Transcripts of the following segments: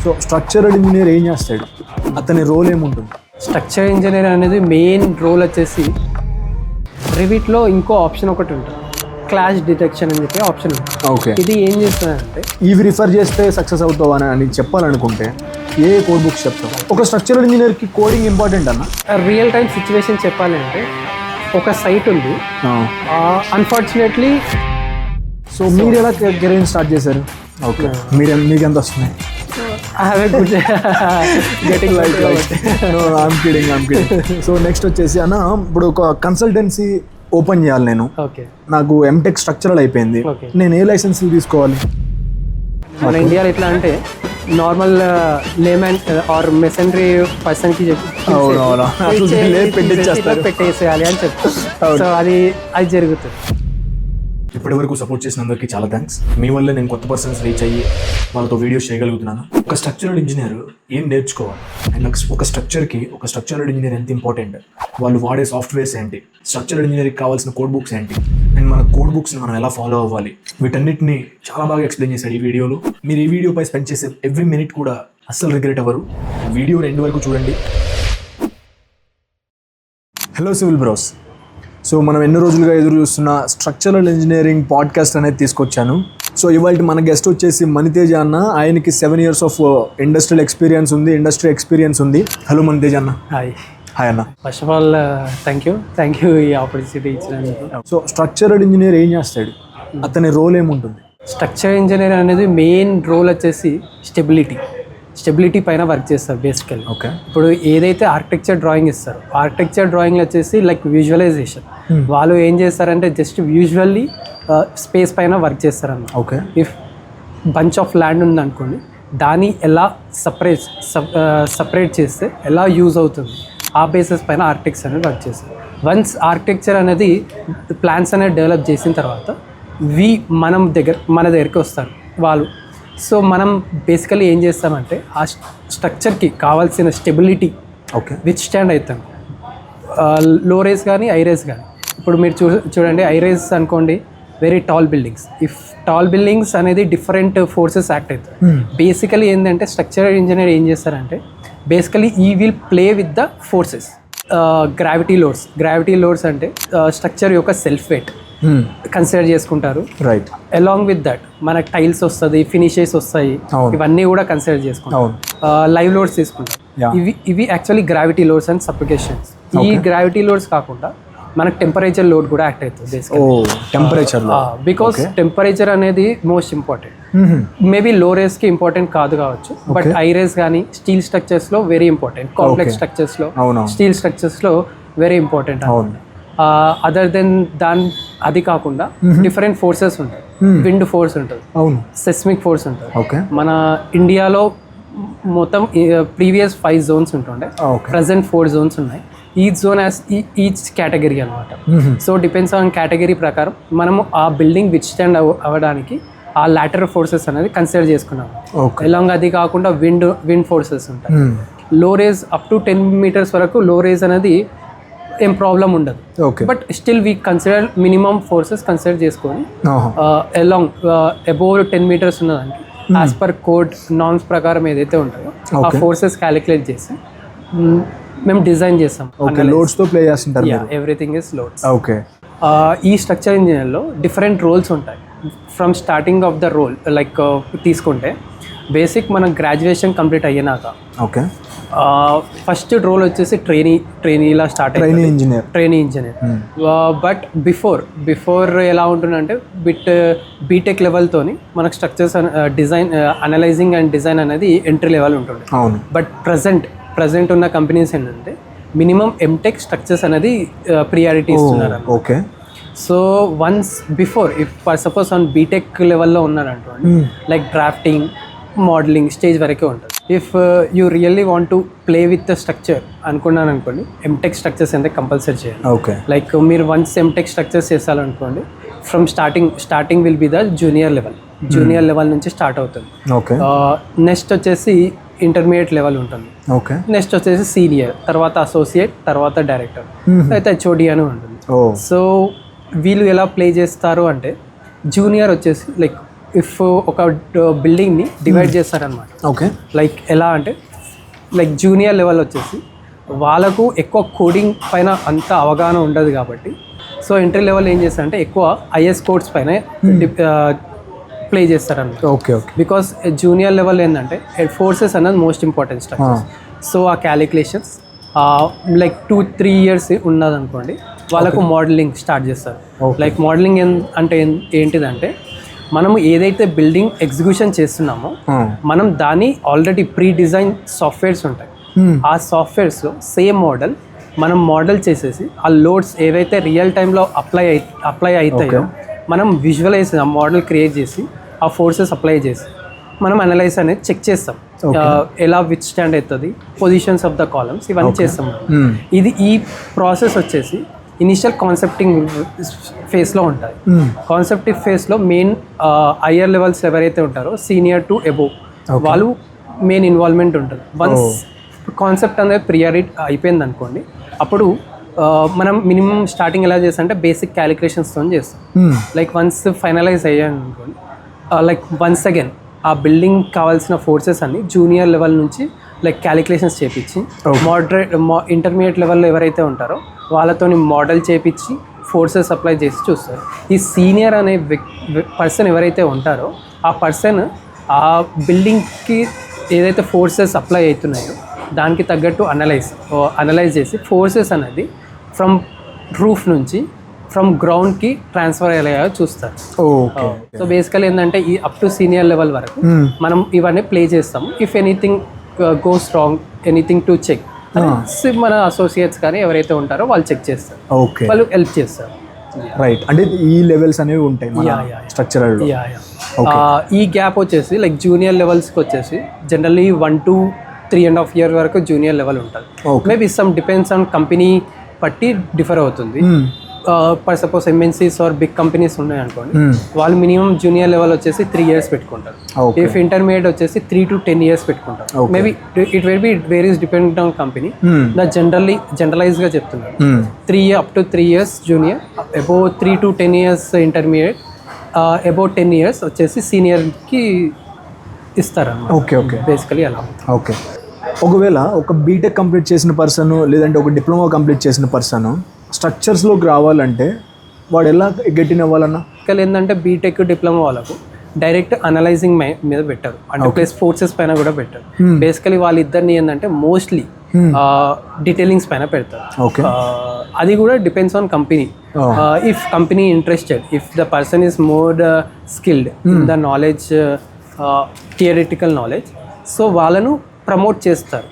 So structural engineer ఏం చేస్తాడు, అతని రోల్ ఏముంటుంది? స్ట్రక్చర్ ఇంజనీర్ అనేది మెయిన్ రోల్ వచ్చేసి రివిట్లో ఇంకో ఆప్షన్ ఒకటి ఉంటుంది, క్లాష్ డిటెక్షన్ అని చెప్పి ఆప్షన్ ఉంటుంది. ఓకే, ఇది ఏం చేస్తుందంటే ఇవి రిఫర్ చేస్తే సక్సెస్ అవుతావు అని చెప్పాలనుకుంటే ఏ కోడ్ బుక్స్ చెప్తావు? ఒక స్ట్రక్చరల్ ఇంజనీర్కి కోడింగ్ ఇంపార్టెంట్ అన్న. రియల్ టైం సిచ్యువేషన్ చెప్పాలి అంటే ఒక సైట్ ఉంది, అన్ఫార్చునేట్లీ. సో మీరు ఎలా కెరీర్ స్టార్ట్ చేశారు? ఓకే, మీకు ఎంత వస్తున్నాయి? సో నెక్స్ట్ వచ్చేసి అన్న, ఇప్పుడు ఒక కన్సల్టెన్సీ ఓపెన్ చేయాలి నేను. ఓకే, నాకు ఎంటెక్ స్ట్రక్చరల్ అయిపోయింది, నేను ఏ లైసెన్స్ తీసుకోవాలి? మన ఇండియాలో ఎట్లా అంటే నార్మల్ లేమెన్ ఆర్ మెసనరీ పర్సన్కి పెట్టేసేయాలి అని చెప్తారు. సో అది జరుగుతుంది. ఇప్పటివరకు సపోర్ట్ చేసిన అందరికీ చాలా థ్యాంక్స్. మీ వల్ల నేను కొత్త పర్సన్స్ రీచ్ అయ్యి వాళ్ళతో వీడియోస్ చేయగలుగుతున్నాను. ఒక స్ట్రక్చరల్ ఇంజనీర్ ఏం నేర్చుకోవాలి, అండ్ ఒక స్ట్రక్చరల్ ఇంజనీర్ ఎంత ఇంపార్టెంట్, వాళ్ళు వాడే సాఫ్ట్వేర్స్ ఏంటి, స్ట్రక్చరల్ ఇంజనీరింగ్ కావాల్సిన కోడ్ బుక్స్ ఏంటి, అండ్ మన కోడ్ బుక్స్ని మనం ఎలా ఫాలో అవ్వాలి, వీటన్నిటిని చాలా బాగా ఎక్స్ప్లెయిన్ చేశాడు ఈ వీడియోలో. మీరు ఈ వీడియోపై స్పెండ్ చేసే ఎవ్రీ మినిట్ కూడా అస్సలు రిగ్రెట్ అవ్వరు. వీడియో ఎండ్ వరకు చూడండి. హలో సివిల్ బ్రోస్, సో మనం ఎన్నో రోజులుగా ఎదురు చూస్తున్న స్ట్రక్చరల్ ఇంజనీరింగ్ పాడ్కాస్ట్ అనేది తీసుకొచ్చాను. సో ఇవాళ మన గెస్ట్ వచ్చేసి మణితేజ అన్న. ఆయనకి 7 years ఆఫ్ ఇండస్ట్రీ ఎక్స్పీరియన్స్ ఉంది. హలో మణితేజ అన్న. హాయ్ అన్న. First of all thank you ఈ ఆపర్చునిటీ ఇచ్చినందుకు. సో స్ట్రక్చరల్ ఇంజనీర్ ఏం చేస్తాడు, అతని రోల్ ఏముంటుంది? స్ట్రక్చర్ ఇంజనీర్ అనేది మెయిన్ రోల్ వచ్చేసి స్టెబిలిటీ పైన వర్క్ చేస్తారు బేసికల్లీ. ఓకే, ఇప్పుడు ఏదైతే ఆర్కిటెక్చర్ డ్రాయింగ్ ఇస్తారో, ఆర్కిటెక్చర్ డ్రాయింగ్లో వచ్చేసి లైక్ విజువలైజేషన్, వాళ్ళు ఏం చేస్తారంటే జస్ట్ విజువల్లీ స్పేస్ పైన వర్క్ చేస్తారన్నమాట. Okay, if bunch of land ఉందనుకోండి, దాన్ని ఎలా సపరేట్ చేస్తే ఎలా యూజ్ అవుతుంది, ఆ బేసిస్ పైన ఆర్కిటెక్చర్ అనేది వర్క్ చేస్తారు. వన్స్ ఆర్కిటెక్చర్ అనేది ప్లాన్స్ అనేది డెవలప్ చేసిన తర్వాత మన దగ్గరికి వస్తారు వాళ్ళు. సో మనం బేసికలీ ఏం చేస్తామంటే ఆ స్ట్రక్చర్కి కావాల్సిన స్టెబిలిటీ విత్ స్టాండ్ అవుతాం. లో రేస్ కానీ హై రేస్ కానీ. ఇప్పుడు మీరు చూడండి, హై రేస్ అనుకోండి, very tall buildings. If tall buildings అనేది డిఫరెంట్ ఫోర్సెస్ యాక్ట్ అవుతాయి. బేసికలీ ఏంటంటే స్ట్రక్చరల్ ఇంజనీర్ ఏం చేస్తారంటే బేసికలీ ఈ will play with the forces. Gravity loads అంటే స్ట్రక్చర్ యొక్క సెల్ఫ్ వెయిట్ కన్సిడర్ చేసుకుంటారు. రైట్, అలాంగ్ విత్ దట్ మనకు టైల్స్ వస్తుంది, ఫినిషెస్ వస్తాయి, ఇవన్నీ కూడా కన్సిడర్ చేసుకుంటాం. లైవ్ లోడ్స్ తీసుకుంటాం. ఇవి యాక్చువల్లీ గ్రావిటీ లోడ్స్ అండ్ సబ్లికేషన్స్. ఈ గ్రావిటీ లోడ్స్ కాకుండా మనకు టెంపరేచర్ లోడ్ కూడా యాక్ట్ అవుతుంది. బికాస్ టెంపరేచర్ అనేది మోస్ట్ ఇంపార్టెంట్. మేబీ లో రేస్ కి ఇంపార్టెంట్ కాదు కావచ్చు, బట్ హై రేస్ కానీ స్టీల్ స్ట్రక్చర్స్ లో వెరీ ఇంపార్టెంట్. కాంప్లెక్స్ స్ట్రక్చర్స్ లో, స్టీల్ స్ట్రక్చర్స్ లో వెరీ ఇంపార్టెంట్. అదర్ దెన్ అది కాకుండా డిఫరెంట్ ఫోర్సెస్ ఉంటాయి. విండ్ ఫోర్స్ ఉంటుంది, సెస్మిక్ ఫోర్స్ ఉంటుంది. మన ఇండియాలో మొత్తం ప్రీవియస్ 5 zones ఉంటుండే, ప్రజెంట్ 4 zones ఉన్నాయి. Each zone as each category అనమాట. సో డిపెండ్స్ ఆన్ కేటగిరీ ప్రకారం మనము ఆ బిల్డింగ్ విత్ స్టాండ్ అవ్వడానికి ఆ లాటరల్ ఫోర్సెస్ అనేది కన్సిడర్ చేసుకున్నాము. ఎలాంగ్ అది కాకుండా విండ్ ఫోర్సెస్ ఉంటాయి. లో రేజ్ అప్ టు 10 meters వరకు లో రేజ్ అనేది ఏం ప్రాబ్లం ఉండదు. But still we consider minimum forces consider చేసుకొని అలాంగ్ అబోవ్ 10 meters ఉన్నదానికి యాజ్ పర్ కోడ్ నార్మ్స్ ప్రకారం ఏదైతే ఉంటుందో ఆ ఫోర్సెస్ క్యాలిక్యులేట్ చేసి మేము డిజైన్ చేస్తాం. Everything is loads. ఈ స్ట్రక్చర్ ఇంజనీర్లో డిఫరెంట్ రోల్స్ ఉంటాయి. From starting of the role like తీసుకుంటే బేసిక్ మనం గ్రాడ్యుయేషన్ కంప్లీట్ అయ్యాక ఫస్ట్ రోల్ వచ్చేసి ట్రైనీలా స్టార్ట్ అయ్యింది, ట్రైనీ ఇంజనీర్. బట్ బిఫోర్ ఎలా ఉంటుందంటే బీటెక్ లెవెల్తోని మనకు structures design analysing and design అనేది ఎంట్రీ లెవెల్ ఉంటుంది. బట్ ప్రజెంట్ ఉన్న కంపెనీస్ ఏంటంటే మినిమం ఎంటెక్ స్ట్రక్చర్స్ అనేది ప్రియారిటీ ఇస్తున్నారు. Okay, so once before if suppose on BTech లెవెల్లో ఉన్నారంటే లైక్ డ్రాఫ్టింగ్, మోడలింగ్ స్టేజ్ వరకే ఉంటుంది. If you really want to play with the structure అనుకున్నాను అనుకోండి, ఎంటెక్ స్ట్రక్చర్స్ అంటే కంపల్సరీ చేయాలి. లైక్ మీరు వన్స్ ఎంటెక్ స్ట్రక్చర్స్ చేసాలనుకోండి, from starting will be the junior level నుంచి స్టార్ట్ అవుతుంది. నెక్స్ట్ వచ్చేసి ఇంటర్మీడియట్ లెవెల్ ఉంటుంది. నెక్స్ట్ వచ్చేసి సీనియర్, తర్వాత అసోసియేట్, తర్వాత డైరెక్టర్, అయితే హెచ్ఓడి అని ఉంటుంది. సో వీళ్ళు ఎలా ప్లే చేస్తారు అంటే జూనియర్ వచ్చేసి లైక్ ఇఫ్ ఒక బిల్డింగ్ని డివైడ్ చేస్తారనమాట. ఓకే. లైక్ ఎలా అంటే లైక్ జూనియర్ లెవెల్ వచ్చేసి వాళ్ళకు ఎక్కువ కోడింగ్ పైన అంత అవగాహన ఉండదు కాబట్టి సో ఎంట్రీ లెవెల్ ఏం చేస్తారంటే ఎక్కువ ఐఎస్ కోడ్స్ పైన ప్లే చేస్తారన్నమాట. Okay okay. Because junior level ఏంటంటే ఫోర్సెస్ అనేది మోస్ట్ ఇంపార్టెంట్ స్ట్రక్చర్స్. సో ఆ క్యాలిక్యులేషన్స్ లైక్ 2-3 years ఉన్నదనుకోండి వాళ్ళకు మోడలింగ్ స్టార్ట్ చేస్తారు. లైక్ మోడలింగ్ అంటే ఏంటిదంటే మనము ఏదైతే బిల్డింగ్ ఎగ్జిక్యూషన్ చేస్తున్నామో మనం దాన్ని ఆల్రెడీ ప్రీ డిజైన్ సాఫ్ట్వేర్స్ ఉంటాయి. ఆ సాఫ్ట్వేర్స్లో సేమ్ మోడల్ మనం మోడల్ చేసేసి ఆ లోడ్స్ ఏవైతే రియల్ టైంలో అప్లై అవుతాయో మనం విజువలైజ్ ఆ మోడల్ క్రియేట్ చేసి ఆ ఫోర్సెస్ అప్లై చేసి మనం అనలైజ్ అనేది చెక్ చేస్తాం. ఎలా విత్ స్టాండ్ అవుతుంది, పొజిషన్స్ ఆఫ్ ద కాలమ్స్ ఇవన్నీ చేస్తాం. ఈ ప్రాసెస్ వచ్చేసి ఇనిషియల్ కాన్సెప్టింగ్ ఫేస్లో ఉంటుంది. కాన్సెప్టింగ్ ఫేస్లో మెయిన్ హయ్యర్ లెవెల్స్ ఎవరైతే ఉంటారో సీనియర్ టు అబోవ్ వాళ్ళు మెయిన్ ఇన్వాల్వ్మెంట్ ఉంటుంది. వన్స్ కాన్సెప్ట్ అనేది ప్రియారిటీ అయిపోయింది అనుకోండి అప్పుడు మనం మినిమం స్టార్టింగ్ ఎలా చేస్తాం అంటే బేసిక్ క్యాలిక్యులేషన్స్తో చేస్తాం. లైక్ వన్స్ ఫైనలైజ్ అయ్యాను అనుకోండి లైక్ వన్స్ అగైన్ ఆ బిల్డింగ్ కావాల్సిన ఫోర్సెస్ అన్ని జూనియర్ లెవెల్ నుంచి లైక్ క్యాలిక్యులేషన్స్ చేపించి ఇంటర్మీడియట్ లెవెల్లో ఎవరైతే ఉంటారో వాళ్ళతో మోడల్ చేపించి ఫోర్సెస్ అప్లై చేసి చూస్తారు. ఈ సీనియర్ అనే పర్సన్ ఎవరైతే ఉంటారో ఆ పర్సన్ ఆ బిల్డింగ్కి ఏదైతే ఫోర్సెస్ అప్లై అవుతున్నాయో దానికి తగ్గట్టు అనలైజ్ చేసి ఫోర్సెస్ అనేది ఫ్రమ్ రూఫ్ నుంచి ఫ్రమ్ గ్రౌండ్కి ట్రాన్స్ఫర్ అయ్యేలాగా చూస్తారు. సో బేసికల్ ఏంటంటే ఈ అప్ టు సీనియర్ లెవెల్ వరకు మనం ఇవన్నీ ప్లే చేస్తాము. If anything goes wrong anything to check మన అసోసియేట్స్ కానీ ఎవరైతే ఉంటారో వాళ్ళు చెక్ చేస్తారు, వాళ్ళు హెల్ప్ చేస్తారు. రైట్. అంటే ఈ లెవెల్స్ అనేవి ఉంటాయి స్ట్రక్చరల్. ఈ గ్యాప్ వచ్చేసి లైక్ జూనియర్ లెవెల్స్కి వచ్చేసి జనరల్లీ 1 to 3.5 years వరకు జూనియర్ లెవెల్ ఉంటుంది. Maybe some depends on company బట్టి డిఫర్ అవుతుంది. For suppose MNCs or big companies ఉన్నాయి అనుకోండి వాళ్ళు మినిమం జూనియర్ లెవెల్ వచ్చేసి 3 years పెట్టుకుంటారు. ఇఫ్ ఇంటర్మీడియట్ వచ్చేసి 3 to 10 years పెట్టుకుంటారు. Maybe it will be varies depending on company. Generalise గా చెప్తున్నారు 3 up to 3 years junior, above 3 to 10 years intermediate, above 10 years వచ్చేసి సీనియర్కి ఇస్తారు. Okay okay. బేసికలీ అలా. ఓకే. ఒకవేళ ఒక బీటెక్ కంప్లీట్ చేసిన పర్సన్ లేదంటే ఒక డిప్లొమా కంప్లీట్ చేసిన పర్సన్ స్ట్రక్చర్స్లోకి రావాలంటే వాడు ఎలా గెట్టిన అవ్వాలన్నా? ఇక్కడ ఏంటంటే బీటెక్ డిప్లొమా వాళ్ళకు డైరెక్ట్ అనలైజింగ్ మీద పెట్టారు అంటే ప్లస్ ఫోర్సెస్ పైన కూడా పెట్టారు. బేసికలీ వాళ్ళిద్దరిని ఏంటంటే మోస్ట్లీ డీటెయిలింగ్స్ పైన పెడతారు. అది కూడా depends on company. If company interested, if the person is more skilled in the knowledge, theoretical knowledge, so వాళ్ళను ప్రమోట్ చేస్తారు.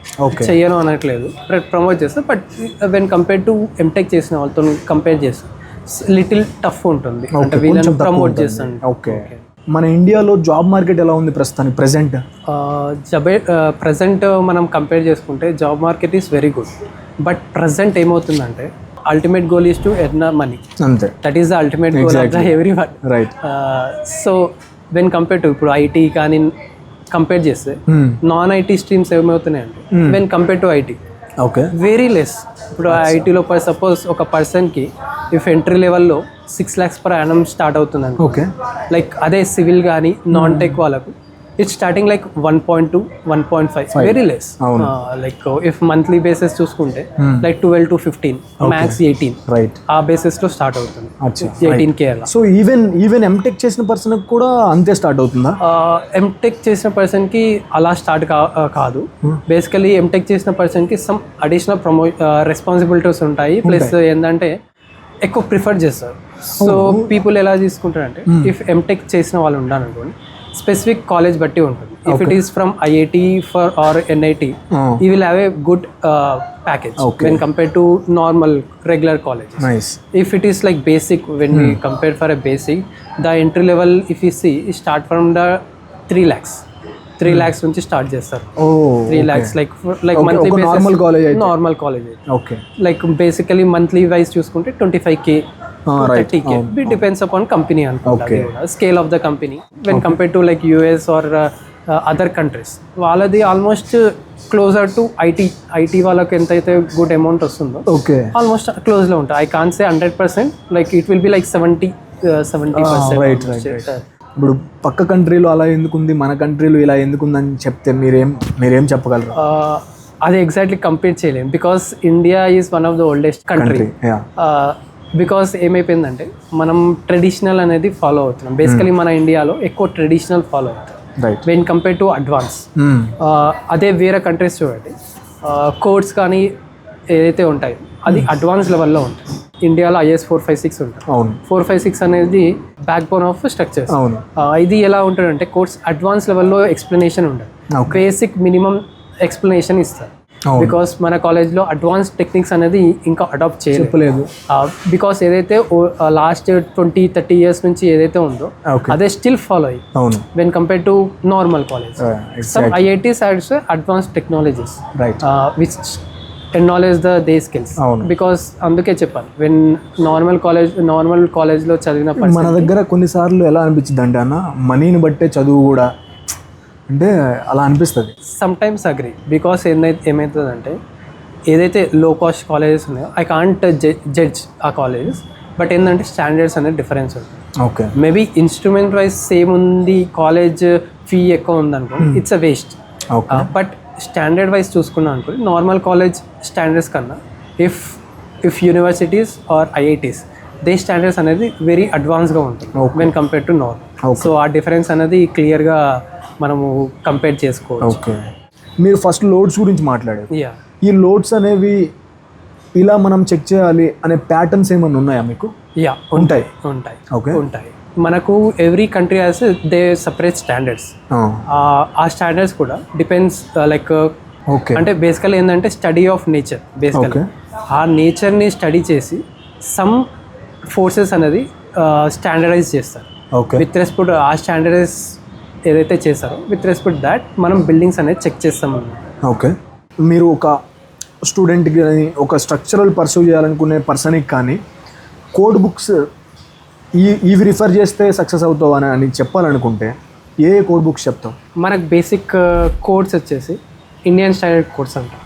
చెయ్యను అనట్లేదు, ప్రమోట్ చేస్తారు. But when compare to MTech చేసిన వాళ్ళతో కంపేర్ చేస్తారు లిటిల్ టఫ్ ఉంటుంది అంటే వీళ్ళని ప్రమోట్ చేస్తాను. ఓకే. మన ఇండియాలో జాబ్ మార్కెట్ ఎలా ఉంది ప్రస్తుతానికి ప్రజెంట్ మనం కంపేర్ చేసుకుంటే job market is very good. But present ఏమవుతుందంటే ultimate goal is to earn money. అంతే. That is the ultimate goal of the everyone. Right. So when compare to ఇప్పుడు ఐటీ కానీ compare చేస్తే నాన్ ఐటీ స్ట్రీమ్స్ ఏమవుతున్నాయంటే when compare to IT very less. ఇప్పుడు ఐటీలో suppose ఒక పర్సన్కి if entry లెవెల్లో 6 lakhs per annum స్టార్ట్ అవుతుందండి. ఓకే. లైక్ అదే సివిల్ కానీ నాన్ టెక్ వాళ్ళకు it's starting like 1.2, 1.5 very less. Like if monthly basis చూసుకుంటే లైక్ 12 to 15, మ్యాక్స్ 18 రైట్ ఆ బేసిస్ లో స్టార్ట్ అవుతుంది. 18K అలా. సో ఈవెన్ ఎంటెక్ చేసిన పర్సన్ కూడా అంతే స్టార్ట్ అవుతుందా? ఎంటెక్ చేసిన పర్సన్ కి అలా స్టార్ట్ కాదు. బేసికలీ ఎంటెక్ చేసిన పర్సన్ కి సమ్ అడిషనల్ రెస్పాన్సిబిలిటీస్ ఉంటాయి. ప్లస్ ఏంటంటే ఎక్కువ ప్రిఫర్ చేస్తారు. సో పీపుల్ ఎలా తీసుకుంటారంటే ఇఫ్ ఎంటెక్ చేసిన వాళ్ళు ఉండాలనుకోండి స్పెసిఫిక్ కాలేజ్ బట్టి ఉంటుంది. If it is from IIT or NIT you will have a good package when compare to normal regular colleges. If it is like basic when we compare for a basic the entry level if you see start from the 3 lakhs నుంచి start చేస్తారు. 3 lakhs like monthly normal college okay. Like basically monthly wise చూసుకుంటే 25K 30K. It depends upon company అనుకుంటా, scale of the company. When compare to like US or other countries వాళ్ళది almost closer to IT వాళ్ళకి ఎంతైతే good amount వస్తుందో almost close లో ఉంటుంది. I can't say 100%, like it will be like 70%. ఇప్పుడు పక్క కంట్రీలో అలా ఎందుకుంది, మన కంట్రీలో ఇలా ఎందుకుందని చెప్తే మీరేం చెప్పగలరు? అది ఎగ్జాక్ట్లీ కంపేర్ చేయలేము, because India is one of the oldest country. Because ఏమైపోయిందంటే మనం ట్రెడిషనల్ అనేది ఫాలో అవుతున్నాం. బేసికలీ మన ఇండియాలో ఎక్కువ ట్రెడిషనల్ ఫాలో అవుతాం వెన్ కంపేర్ టు అడ్వాన్స్. అదే వేరే కంట్రీస్ చూడండి, కోడ్స్ కానీ ఏదైతే ఉంటాయో అది అడ్వాన్స్ లెవెల్లో ఉంటాయి. ఇండియాలో IS 456 ఉంటుంది. 456 అనేది బ్యాక్ బోన్ ఆఫ్ స్ట్రక్చర్స్. ఇది ఎలా ఉంటుందంటే కోర్స్ అడ్వాన్స్ లెవెల్లో ఎక్స్ప్లెనేషన్ ఉండదు, బేసిక్ మినిమం ఎక్స్ప్లెనేషన్ ఇస్తారు. బికాస్ మన కాలేజ్లో అడ్వాన్స్ టెక్నిక్స్ అనేది ఇంకా అడాప్ట్ చేయలేదు. బికాస్ ఏదైతే లాస్ట్ 20-30 ఇయర్స్ నుంచి ఏదైతే ఉందో అదే స్టిల్ ఫాలో అయ్యి when compare to normal college. Some IITs hats advance technologies which acknowledge they skills. Because అందుకే చెప్పాను, వెన్ నార్మల్ కాలేజ్లో చదివిన మన దగ్గర కొన్నిసార్లు ఎలా అనిపించింది అంటే అన్న, మనీని బట్టే చదువు కూడా అంటే అలా అనిపిస్తుంది. సమ్టైమ్స్ అగ్రీ, బికాస్ ఏమవుతుందంటే ఏదైతే లో కాస్ట్ కాలేజెస్ ఉన్నాయో ఐ కాంట్ జడ్జ్ ఆ కాలేజెస్, బట్ ఏంటంటే స్టాండర్డ్స్ అనేది డిఫరెన్స్ ఉంటుంది. Okay, maybe instrument wise same ఉంది, కాలేజ్ ఫీ ఎక్కువ ఉందనుకో it's a waste. But standard wise చూసుకున్నాం అనుకోండి, నార్మల్ కాలేజ్ స్టాండర్డ్స్ కన్నా if universities or IITs they standards అనేది వెరీ అడ్వాన్స్గా ఉంటుంది when compare to normal. So ఆ డిఫరెన్స్ అనేది క్లియర్గా మనము కంపేర్ చేసుకోవచ్చు. ఓకే, మీరు ఫస్ట్ లోడ్స్ గురించి మాట్లాడారు. ఈ లోడ్స్ అనేవి ఇలా మనం చెక్ చేయాలి అనే ప్యాటర్న్స్ ఏమైనా ఉన్నాయా మీకు? ఉంటాయి. ఓకే, ఉంటాయి. మనకు every country has they separate standards. ఆ స్టాండర్డ్స్ కూడా డిపెండ్స్ లైక్ అంటే బేసికల్ ఏంటంటే స్టడీ ఆఫ్ నేచర్. బేసికల్ ఆ నేచర్ని స్టడీ చేసి సమ్ ఫోర్సెస్ అనేది స్టాండర్డైజ్ చేస్తారు. విత్ రెస్పెక్ట్ ఆ స్టాండర్డైజ్ ఏదైతే చేస్తారో విత్ రెస్పెక్ట్ దాట్ మనం బిల్డింగ్స్ అనేది చెక్ చేస్తాం అన్నమాట. ఓకే, మీరు ఒక స్టూడెంట్కి కానీ ఒక స్ట్రక్చరల్ పర్సూ చేయాలనుకునే పర్సన్కి కానీ కోడ్ బుక్స్ ఇవి రిఫర్ చేస్తే సక్సెస్ అవుతావు అని చెప్పాలనుకుంటే ఏ కోడ్ బుక్స్ చెప్తాం? మనకు బేసిక్ కోడ్స్ వచ్చేసి ఇండియన్ స్టాండర్డ్ కోడ్స్ అంటాం.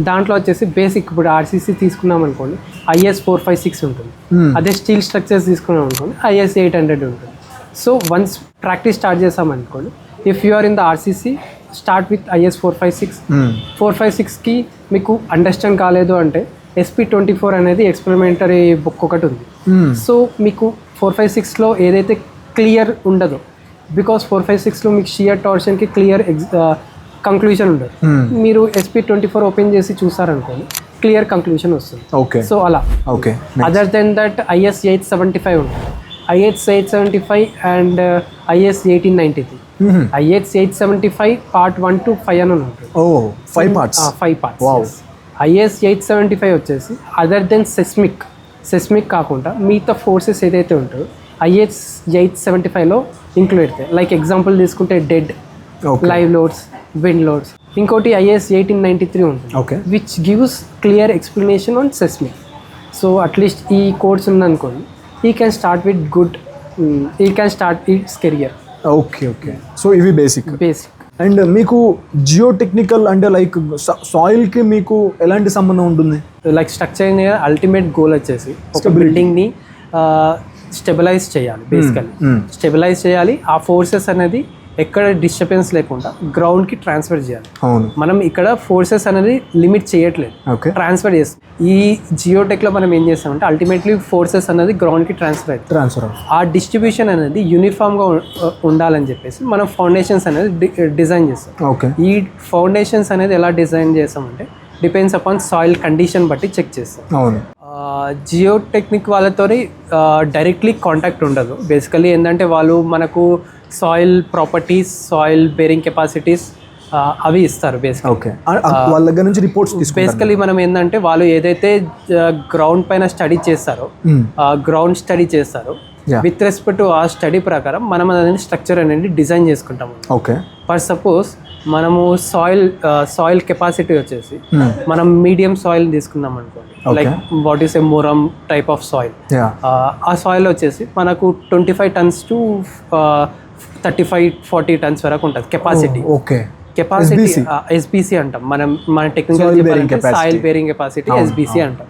దాంట్లో వచ్చేసి బేసిక్ ఇప్పుడు RCC తీసుకున్నాం అనుకోండి IS 456 ఉంటుంది. అదే స్టీల్ స్ట్రక్చర్స్ తీసుకున్నాం అనుకోండి IS 800 ఉంటుంది. సో వన్స్ ప్రాక్టీస్ స్టార్ట్ చేసామనుకోండి, if you are in the RCC start with IS 456. 456కి మీకు అండర్స్టాండ్ కాలేదు అంటే SP24 అనేది ఎక్స్పెరిమెంటరీ బుక్ ఒకటి ఉంది. సో మీకు 456లో ఏదైతే క్లియర్ ఉండదో, బికాస్ 456లో మీకు షియర్ టార్షన్కి క్లియర్ కంక్లూజన్ ఉండదు. మీరు SP24 ఓపెన్ చేసి చూసారనుకోండి క్లియర్ కంక్లూజన్ వస్తుంది. సో అలా. అదర్ దెన్ దట్ IS 875 ఉంటుంది. IS 875 and IS 1893. IS 875 Part 1 to 5 అని ఉంటుంది. 5 parts. 5 parts. IS 875 వచ్చేసి అదర్ దెన్ సెస్మిక్ కాకుండా మిగతా ఫోర్సెస్ ఏదైతే ఉంటాయో IS 875లో ఇంక్లూడ్ అవుతాయి. లైక్ ఎగ్జాంపుల్ తీసుకుంటే dead, live loads, wind loads. ఇంకోటి IS 1893 ఉంటుంది which gives clear explanation on seismic. So at least ఈ కోర్స్ ఉందనుకోండి ఈ క్యాన్ స్టార్ట్ విత్ గుడ్, ఈ can start it's career. Okay, so ఇవి బేసిక్. అండ్ మీకు జియో టెక్నికల్ అంటే లైక్ సాయిల్కి మీకు ఎలాంటి సంబంధం ఉంటుంది? Like structure engineer ultimate goal వచ్చేసి ఒక బిల్డింగ్ని స్టెబిలైజ్ చేయాలి. బేసికల్లీ స్టెబిలైజ్ చేయాలి. ఆ ఫోర్సెస్ అనేది ఎక్కడ డిస్టర్బెన్స్ లేకుండా గ్రౌండ్కి ట్రాన్స్ఫర్ చేయాలి. మనం ఇక్కడ ఫోర్సెస్ అనేది లిమిట్ చేయట్లేదు, ట్రాన్స్ఫర్ చేస్తాం. ఈ జియోటెక్లో మనం ఏం చేస్తామంటే అల్టిమేట్లీ ఫోర్సెస్ అనేది గ్రౌండ్కి ట్రాన్స్ఫర్ అవుతుంది. ఆ డిస్ట్రిబ్యూషన్ అనేది యూనిఫామ్గా ఉండాలని చెప్పేసి మనం ఫౌండేషన్స్ అనేది డిజైన్ చేస్తాం. ఈ ఫౌండేషన్స్ అనేది ఎలా డిజైన్ చేస్తామంటే డిపెండ్స్ అపాన్ సాయిల్ కండిషన్ బట్టి చెక్ చేస్తాం. జియో టెక్నిక్ వాళ్ళతో డైరెక్ట్లీ కాంటాక్ట్ ఉండదు. బేసికలీ ఏంటంటే వాళ్ళు మనకు soil properties, soil bearing capacities అవి ఇస్తారు. వాళ్ళ దగ్గర నుంచి రిపోర్ట్స్. బేసికలీ మనం ఏంటంటే వాళ్ళు ఏదైతే గ్రౌండ్ పైన స్టడీ చేస్తారో, గ్రౌండ్ స్టడీ చేస్తారో విత్ రెస్పెక్ట్ టు ఆ స్టడీ ప్రకారం మనం అనేది స్ట్రక్చర్ అనేది డిజైన్ చేసుకుంటాము. ఫర్ సపోజ్ మనము సాయిల్ కెపాసిటీ వచ్చేసి మనం మీడియం సాయిల్ తీసుకున్నాం అనుకోండి, like what is a moorum type of soil. ఆ సాయిల్ వచ్చేసి మనకు 25 tons to 35-40 tons వరకు ఉంటుంది కెపాసిటీ. కెపాసిటీ SBC అంటాం మనం, మన technical soil bearing capacity SBC అంటాం.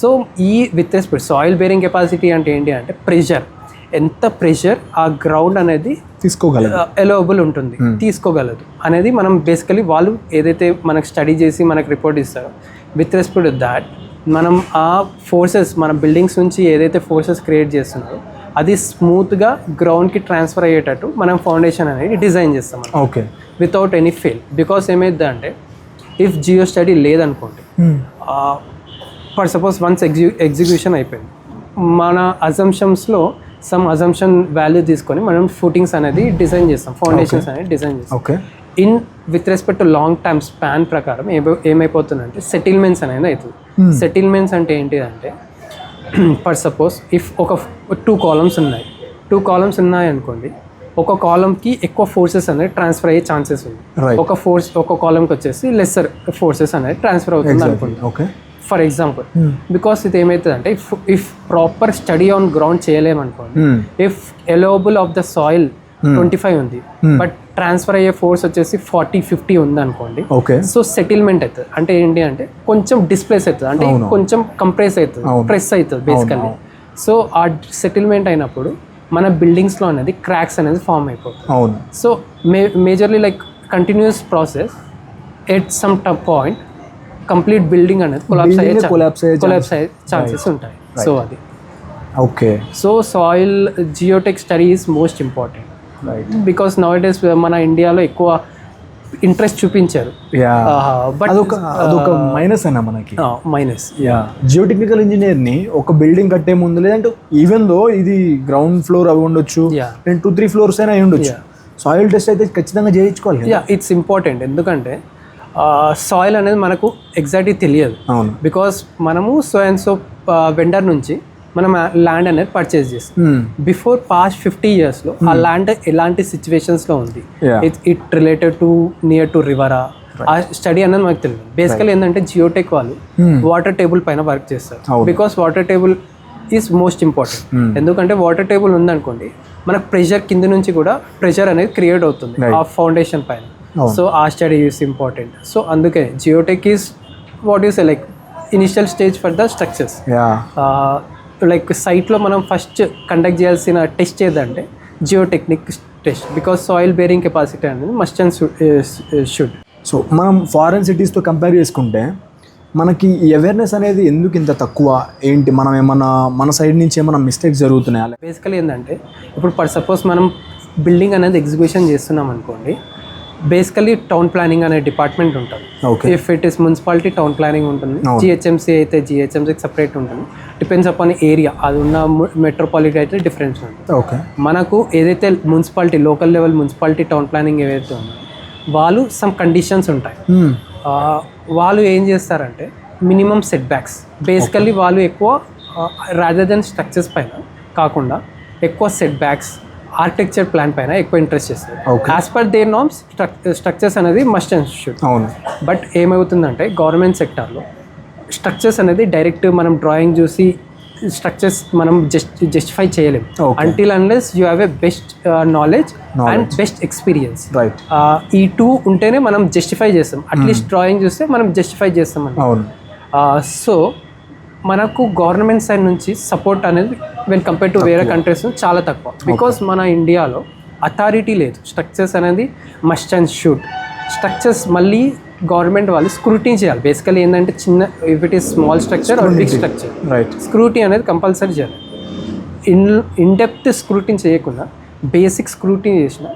సో ఈ with respect soil bearing capacity అంటే ఏంటి అంటే ప్రెషర్, ఎంత ప్రెషర్ ఆ గ్రౌండ్ అనేది తీసుకోగలదు, ఎలోబుల్ ఉంటుంది, తీసుకోగలదు అనేది మనం బేసికలీ వాళ్ళు ఏదైతే మనకు స్టడీ చేసి మనకు రిపోర్ట్ ఇస్తారో విత్ రెస్పెక్ట్ టు దాట్ మనం ఆ ఫోర్సెస్ మన బిల్డింగ్స్ నుంచి ఏదైతే ఫోర్సెస్ క్రియేట్ చేస్తున్నారో అది స్మూత్గా గ్రౌండ్కి ట్రాన్స్ఫర్ అయ్యేటట్టు మనం ఫౌండేషన్ అనేది డిజైన్ చేస్తాం. Okay, without any fail. Because ఏమైంది అంటే ఇఫ్ జియో స్టడీ లేదనుకోండి, ఫర్ సపోజ్ వన్స్ ఎగ్జిక్యూషన్ అయిపోయింది, మన అజంప్షన్స్లో సమ్ అజంప్షన్ వాల్యూ తీసుకొని మనం ఫుటింగ్స్ అనేది డిజైన్ చేస్తాం, ఫౌండేషన్స్ అనేది డిజైన్ చేస్తాం. Okay, in with respect to long term span ప్రకారం ఏమైపోతుందంటే సెటిల్మెంట్స్ అనేది అవుతుంది. సెటిల్మెంట్స్ అంటే ఏంటి అంటే ఫర్ సపోజ్ ఇఫ్ ఒక 2 కాలమ్స్ ఉన్నాయి, 2 కాలమ్స్ ఉన్నాయి అనుకోండి, ఒక కాలమ్కి ఎక్కువ ఫోర్సెస్ అనేది ట్రాన్స్ఫర్ అయ్యే ఛాన్సెస్ ఉంది, ఒక కాలమ్కి వచ్చేసి లెస్సర్ ఫోర్సెస్ అనేది ట్రాన్స్ఫర్ అవుతుంది అనుకోండి. ఓకే, ఫర్ ఎగ్జాంపుల్, బికాస్ ఇది ఏమవుతుంది అంటే if proper study on ground చేయలేమనుకోండి, if allowable of the soil 25 ఉంది బట్ ట్రాన్స్ఫర్ అయ్యే ఫోర్స్ వచ్చేసి 40-50 ఉంది అనుకోండి, సో సెటిల్మెంట్ అవుతుంది. అంటే ఏంటి అంటే కొంచెం డిస్ప్లేస్ అవుతుంది, అంటే కొంచెం కంప్రెస్ అవుతుంది, ప్రెస్ అవుతుంది బేసికల్లీ. సో ఆ సెటిల్మెంట్ అయినప్పుడు మన బిల్డింగ్స్లో అనేది క్రాక్స్ అనేది ఫామ్ అయిపోతుంది. So majorly like continuous process at some point complete building అనేది కొలాప్స్ అయ్యే ఛాన్సెస్ ఉంటాయి. సో అది okay. So soil Geotech study is most important because now days మన ఇండియాలో ఎక్కువ ఇంట్రెస్ట్ చూపించారు. బట్ అదొక మైనస్ అయినా మనకి మైనస్. జియోటెక్నికల్ ఇంజనీర్ని ఒక బిల్డింగ్ కట్టే ముందు, లేదంటే ఈవెన్ దో ఇది గ్రౌండ్ ఫ్లోర్ అవి ఉండొచ్చు, 2-3 ఫ్లోర్స్ అయినా అయి ఉండొచ్చు, సాయిల్ టెస్ట్ అయితే ఖచ్చితంగా చేయించుకోవాలి. It's important. ఎందుకంటే సాయిల్ అనేది మనకు ఎగ్జాక్ట్లీ తెలియదు. బికాస్ మనము సో అండ్ సో వెండర్ నుంచి మనం ల్యాండ్ అనేది పర్చేస్ చేస్తాం. బిఫోర్ పాస్ట్ 50 yearsలో ఆ ల్యాండ్ ఎలాంటి సిచ్యువేషన్స్లో ఉంది, it related to near to రివరా, ఆ స్టడీ అనేది మనకు తెలియదు. బేసికలీ ఏంటంటే జియోటెక్ వాళ్ళు వాటర్ టేబుల్ పైన వర్క్ చేస్తారు. Because water table is most important. ఎందుకంటే వాటర్ టేబుల్ ఉందనుకోండి, మనకు ప్రెషర్ కింద నుంచి కూడా ప్రెషర్ అనేది క్రియేట్ అవుతుంది ఆ ఫౌండేషన్ పైన. సో ఆ స్టడీ ఈజ్ ఇంపార్టెంట్. సో అందుకే geotech is what is like initial stage for the structures. Like సైట్లో మనం ఫస్ట్ కండక్ట్ చేయాల్సిన టెస్ట్ ఏదంటే geotechnic test, because soil bearing capacity అనేది మస్ట్ అండ్ షుడ్. సో మనం ఫారెన్ సిటీస్తో కంపేర్ చేసుకుంటే మనకి ఈ అవేర్నెస్ అనేది ఎందుకు ఇంత తక్కువ, ఏంటి, మనం ఏమన్నా మన సైడ్ నుంచి ఏమైనా మిస్టేక్స్ జరుగుతున్నాయా? బేసికలీ ఏంటంటే ఇప్పుడు సపోజ్ మనం బిల్డింగ్ అనేది ఎగ్జిక్యూషన్ చేస్తున్నాం అనుకోండి, బేసికలీ టౌన్ ప్లానింగ్ అనే డిపార్ట్మెంట్ ఉంటుంది. If it is municipality town planning ఉంటుంది, జిహెచ్ఎంసీ అయితే జిహెచ్ఎంసీకి సపరేట్ ఉంటుంది, డిపెండ్స్ అపాన్ ఏరియా. అది ఉన్న మెట్రోపాలిటీ అయితే డిఫరెన్స్ ఉంటుంది. మనకు ఏదైతే municipality local level municipality town planning ఏదైతే ఉందో వాళ్ళు సమ్ కండిషన్స్ ఉంటాయి. వాళ్ళు ఏం చేస్తారంటే మినిమం సెట్ బ్యాక్స్, బేసికల్లీ వాళ్ళు ఎక్కువ రాదర్ దెన్ స్ట్రక్చర్స్ పైన కాకుండా ఎక్కువ సెట్ బ్యాక్స్, ఆర్కిటెక్చర్ ప్లాన్ పైన ఎక్కువ ఇంట్రెస్ట్ చేస్తారు. As per their norms structures అనేది మస్ట్ అండ్ షుడ్. బట్ ఏమవుతుందంటే గవర్నమెంట్ సెక్టార్లో స్ట్రక్చర్స్ అనేది డైరెక్ట్ మనం డ్రాయింగ్ చూసి స్ట్రక్చర్స్ మనం జస్టిఫై చేయలేము until unless you have a best knowledge and best experience. ఈ 2 ఉంటేనే మనం జస్టిఫై చేస్తాం. అట్లీస్ట్ డ్రాయింగ్ చూస్తే మనం జస్టిఫై చేస్తాం అని. సో మనకు గవర్నమెంట్ సైడ్ నుంచి సపోర్ట్ అనేది వెన్ కంపేర్ టు వేరే కంట్రీస్ చాలా తక్కువ. బికాస్ మన ఇండియాలో అథారిటీ లేదు. స్ట్రక్చర్స్ అనేది మస్ట్ అండ్ షుడ్. స్ట్రక్చర్స్ మళ్ళీ గవర్నమెంట్ వాళ్ళు స్క్రూటినీ చేయాలి. బేసికలీ ఏంటంటే చిన్న if it is small structure or big structure, scrutiny అనేది కంపల్సరీ చేయాలి. ఇన్ డెప్త్ స్క్రూటినీ చేయకుండా బేసిక్ స్క్రూటినీ చేసిన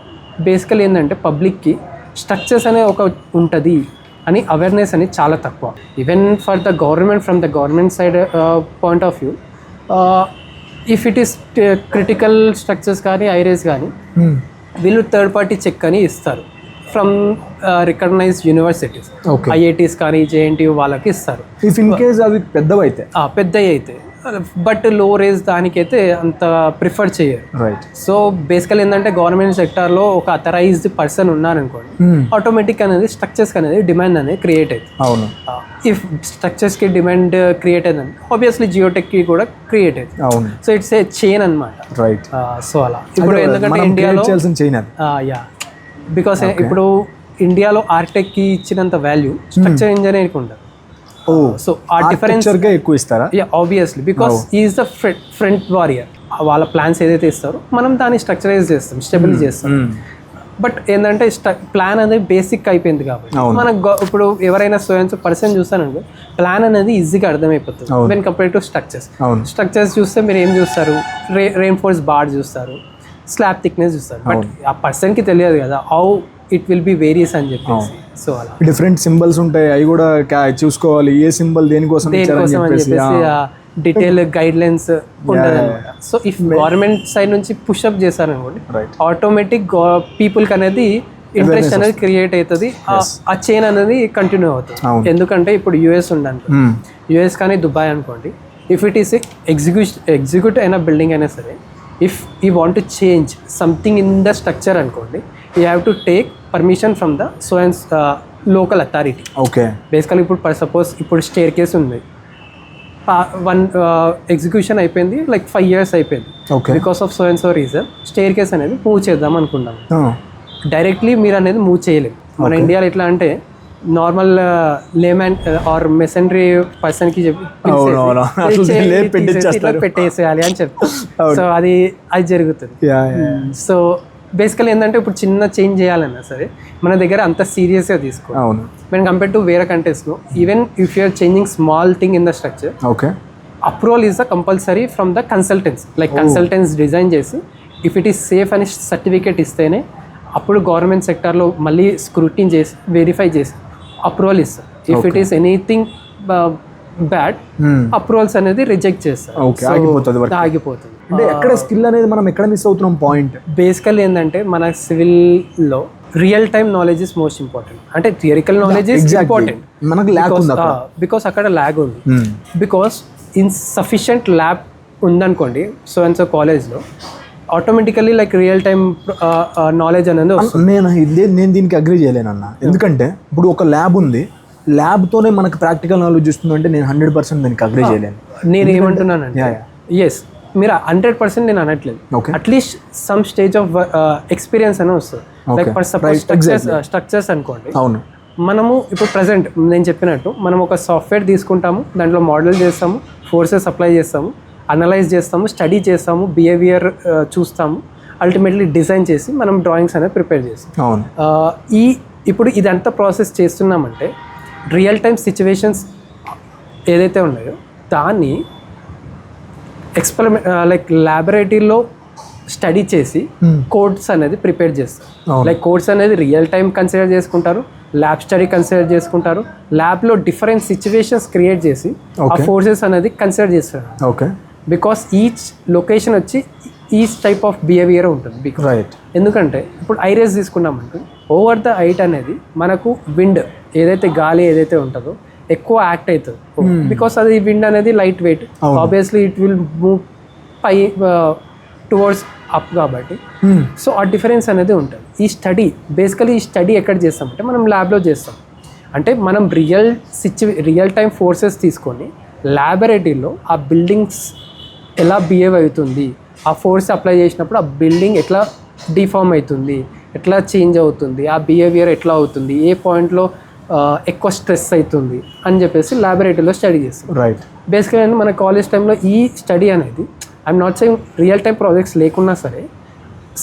బేసికలీ ఏంటంటే పబ్లిక్కి స్ట్రక్చర్స్ అనే ఒక ఉంటుంది అని అవేర్నెస్ అనేది చాలా తక్కువ. Even for the government, from the government side point of view, if it is critical structures కానీ ఐరేస్ కానీ వీళ్ళు థర్డ్ పార్టీ చెక్ అని ఇస్తారు ఫ్రమ్ రికగ్నైజ్డ్ యూనివర్సిటీస్, ఐఐటీస్ కానీ జేఎన్టీయూ వాళ్ళకి ఇస్తారు. ఇఫ్ ఇన్ కేస్ అవి పెద్దవి అయితే బట్ లో రేజ్ దానికైతే అంత ప్రిఫర్ చేయరు. సో బేసికల్ ఏంటంటే గవర్నమెంట్ సెక్టార్లో ఒక అథరైజ్డ్ పర్సన్ ఉన్నారనుకోండి, ఆటోమేటిక్ అనేది స్ట్రక్చర్స్ అనేది డిమాండ్ అనేది క్రియేట్ అవుతుంది. ఇఫ్ స్ట్రక్చర్స్కి డిమాండ్ క్రియేట్ అయిందంటే ఆబ్వియస్లీ జియోటెక్కి కూడా క్రియేట్ అవుతుంది. సో ఇట్స్ ఏ చైన్ అనమాట. సో అలా ఇప్పుడు ఎందుకంటే ఇండియాలో బికాస్ ఇప్పుడు ఇండియాలో ఆర్కిటెక్ట్కి ఇచ్చినంత వాల్యూ స్ట్రక్చర్ ఇంజనీర్కి ఉండదు. సో ఆ డిఫరెన్స్ గా ఎక్కువ ఇస్తారా? Obviously because is the front warrior. వాళ్ళ ప్లాన్స్ ఏదైతే ఇస్తారో మనం దాన్ని స్ట్రక్చరైజ్ చేస్తాం, స్టెబిలైజ్ చేస్తాం. బట్ ఏంటంటే ప్లాన్ అనేది బేసిక్ అయిపోయింది కాబట్టి మనకు ఇప్పుడు ఎవరైనా పర్సన్ చూస్తానంటే ప్లాన్ అనేది ఈజీగా అర్థమైపోతుంది వెన్ కంపేర్ టు స్ట్రక్చర్స్ చూస్తే మీరు ఏం చూస్తారు, రెయిన్ఫోర్స్ బార్ చూస్తారు, స్లాబ్ థిక్నెస్ చూస్తారు. బట్ ఆ పర్సన్కి తెలియదు కదా how it will B various అని చెప్పేసి. సో అలా డిఫరెంట్ సింబల్స్ ఉంటాయి, అవి కూడా చూసుకోవాలి ఏ సింబల్ దేనికోసం అని చెప్పేసి డీటెయిల్ గైడ్ లైన్స్ ఉంటుంది అనమాట. సో ఇఫ్ గవర్నమెంట్ సైడ్ నుంచి పుషప్ చేశారనుకోండి ఆటోమేటిక్ పీపుల్కి అనేది ఇంట్రెస్ట్ అనేది క్రియేట్ అవుతుంది, ఆ చైన్ అనేది కంటిన్యూ అవుతుంది. ఎందుకంటే ఇప్పుడు యుఎస్ ఉండండి, యుఎస్ కానీ దుబాయ్ అనుకోండి, ఇఫ్ ఇట్ ఈస్ ఎగ్జిక్యూట్ అయిన బిల్డింగ్ అయినా సరే, if you want to change something in the structure అనుకోండి, you have to take permission from the local authority. Okay, basically ఇప్పుడు సపోజ్ ఇప్పుడు స్టేర్ కేస్ ఉంది, వన్ ఎగ్జిక్యూషన్ అయిపోయింది, like 5 years అయిపోయింది. Because of so reason staircase అనేది move చేద్దాం అనుకుంటాం. Directly మీరు అనేది మూవ్ చేయలేము. మన ఇండియాలో ఎట్లా అంటే నార్మల్ లేమ్యాన్ ఆర్ మెసెండరీ పర్సన్కి పెట్టేసేయాలి అని చెప్తారు. సో అది జరుగుతుంది. సో బేసికలీ ఏంటంటే ఇప్పుడు చిన్న చేంజ్ చేయాలన్నా సరే మన దగ్గర అంత సీరియస్గా తీసుకోవాలి. వెన్ కంపేర్ టు వేరే కంట్రీస్లో, even if you're changing small thing in the structure, approval is the compulsory from the consultants. Like consultants design చేసి ఇఫ్ ఇట్ ఈస్ సేఫ్ అని సర్టిఫికేట్ ఇస్తేనే అప్పుడు గవర్నమెంట్ సెక్టార్లో మళ్ళీ స్క్రూటిన్ చేసి వెరిఫై చేసి అప్రూవల్ ఇస్తారు. If it is anything bad, approvals అనేది రిజెక్ట్ చేస్తారు, ఆగిపోతుంది. అంటే ఎక్కడ స్కిల్ అనేది మనం ఎక్కడ మిస్ అవుతున్నాం పాయింట్? బేసికల్లీ ఏంటంటే మన సివిల్లో real time knowledge is most important. అంటే థియరికల్ నాలెడ్జ్ ఇస్ ఇంపార్టెంట్, మనకు ల్యాగ్ ఉంది బికాస్ అక్కడ ల్యాగ్ ఉంది. బికాస్ ఇన్సఫిషియంట్ ల్యాబ్ ఉందనుకోండి సో అండ్ సో కాలేజ్లో, automatically like real time knowledge అనేది నేను దీనికి అగ్రీ చేయలేనన్న. ఎందుకంటే ఇప్పుడు ఒక ల్యాబ్ ఉంది, ల్యాబ్తోనే మనకు ప్రాక్టికల్ నాలెడ్జ్ ఇస్తుందంటే నేను 100% దానికి అగ్రీ చేయలేను. నేను ఏమంటున్నానంటే ఎస్ మీరు 100% నేను అనట్లేదు, at least some stage of experience అని వస్తుంది. లైక్ ఫర్ సపోజ్ స్ట్రక్చర్స్ అనుకోండి, అవును, మనము ఇప్పుడు ప్రజెంట్ నేను చెప్పినట్టు మనం ఒక సాఫ్ట్వేర్ తీసుకుంటాము, దాంట్లో మోడల్ చేస్తాము, ఫోర్సెస్ అప్లై చేస్తాము, అనలైజ్ చేస్తాము, స్టడీ చేస్తాము, బిహేవియర్ చూస్తాము, అల్టిమేట్లీ డిజైన్ చేసి మనం డ్రాయింగ్స్ అనేది ప్రిపేర్ చేస్తాం. ఇప్పుడు ఇదంతా ప్రాసెస్ చేస్తున్నామంటే రియల్ టైమ్ సిచ్యువేషన్స్ ఏదైతే ఉన్నాయో దాన్ని లైక్ ల్యాబొరేటరీలో స్టడీ చేసి కోడ్స్ అనేది ప్రిపేర్ చేస్తారు. లైక్ కోడ్స్ అనేది రియల్ టైమ్ కన్సిడర్ చేసుకుంటారు, ల్యాబ్ స్టడీ కన్సిడర్ చేసుకుంటారు, ల్యాబ్లో డిఫరెంట్ సిచ్యువేషన్స్ క్రియేట్ చేసి ఆ ఫోర్సెస్ అనేది కన్సిడర్ చేస్తారు. ఓకే, బికాస్ ఈచ్ లొకేషన్ వచ్చి ఈచ్ టైప్ ఆఫ్ బిహేవియర్ ఉంటుంది. బికాస్ ఎందుకంటే ఇప్పుడు ఐరేస్ తీసుకున్నామంటే ఓవర్ ద హైట్ అనేది మనకు విండ్ ఏదైతే గాలి ఏదైతే ఉంటుందో ఎక్కువ యాక్ట్ అవుతుంది. బికాస్ అది విండ్ అనేది light weight, obviously it will move పై టువర్డ్స్ అప్ కాబట్టి సో ఆ డిఫరెన్స్ అనేది ఉంటుంది. ఈ స్టడీ బేసికలీ ఈ స్టడీ ఎక్కడ చేస్తామంటే మనం ల్యాబ్లో చేస్తాం. అంటే మనం రియల్ టైం ఫోర్సెస్ తీసుకొని ల్యాబొరేటరీలో ఆ బిల్డింగ్స్ ఎలా బిహేవ్ అవుతుంది, ఆ ఫోర్స్ అప్లై చేసినప్పుడు ఆ బిల్డింగ్ ఎట్లా డిఫార్మ్ అవుతుంది, ఎట్లా చేంజ్ అవుతుంది, ఆ బిహేవియర్ ఎట్లా అవుతుంది, ఏ పాయింట్లో ఎక్కువ స్ట్రెస్ అవుతుంది అని చెప్పేసి ల్యాబొరేటరీలో స్టడీ చేస్తాం. రైట్, బేసికలీ మన కాలేజ్ టైంలో ఈ స్టడీ అనేది I'm not saying real time projects లేకున్నా సరే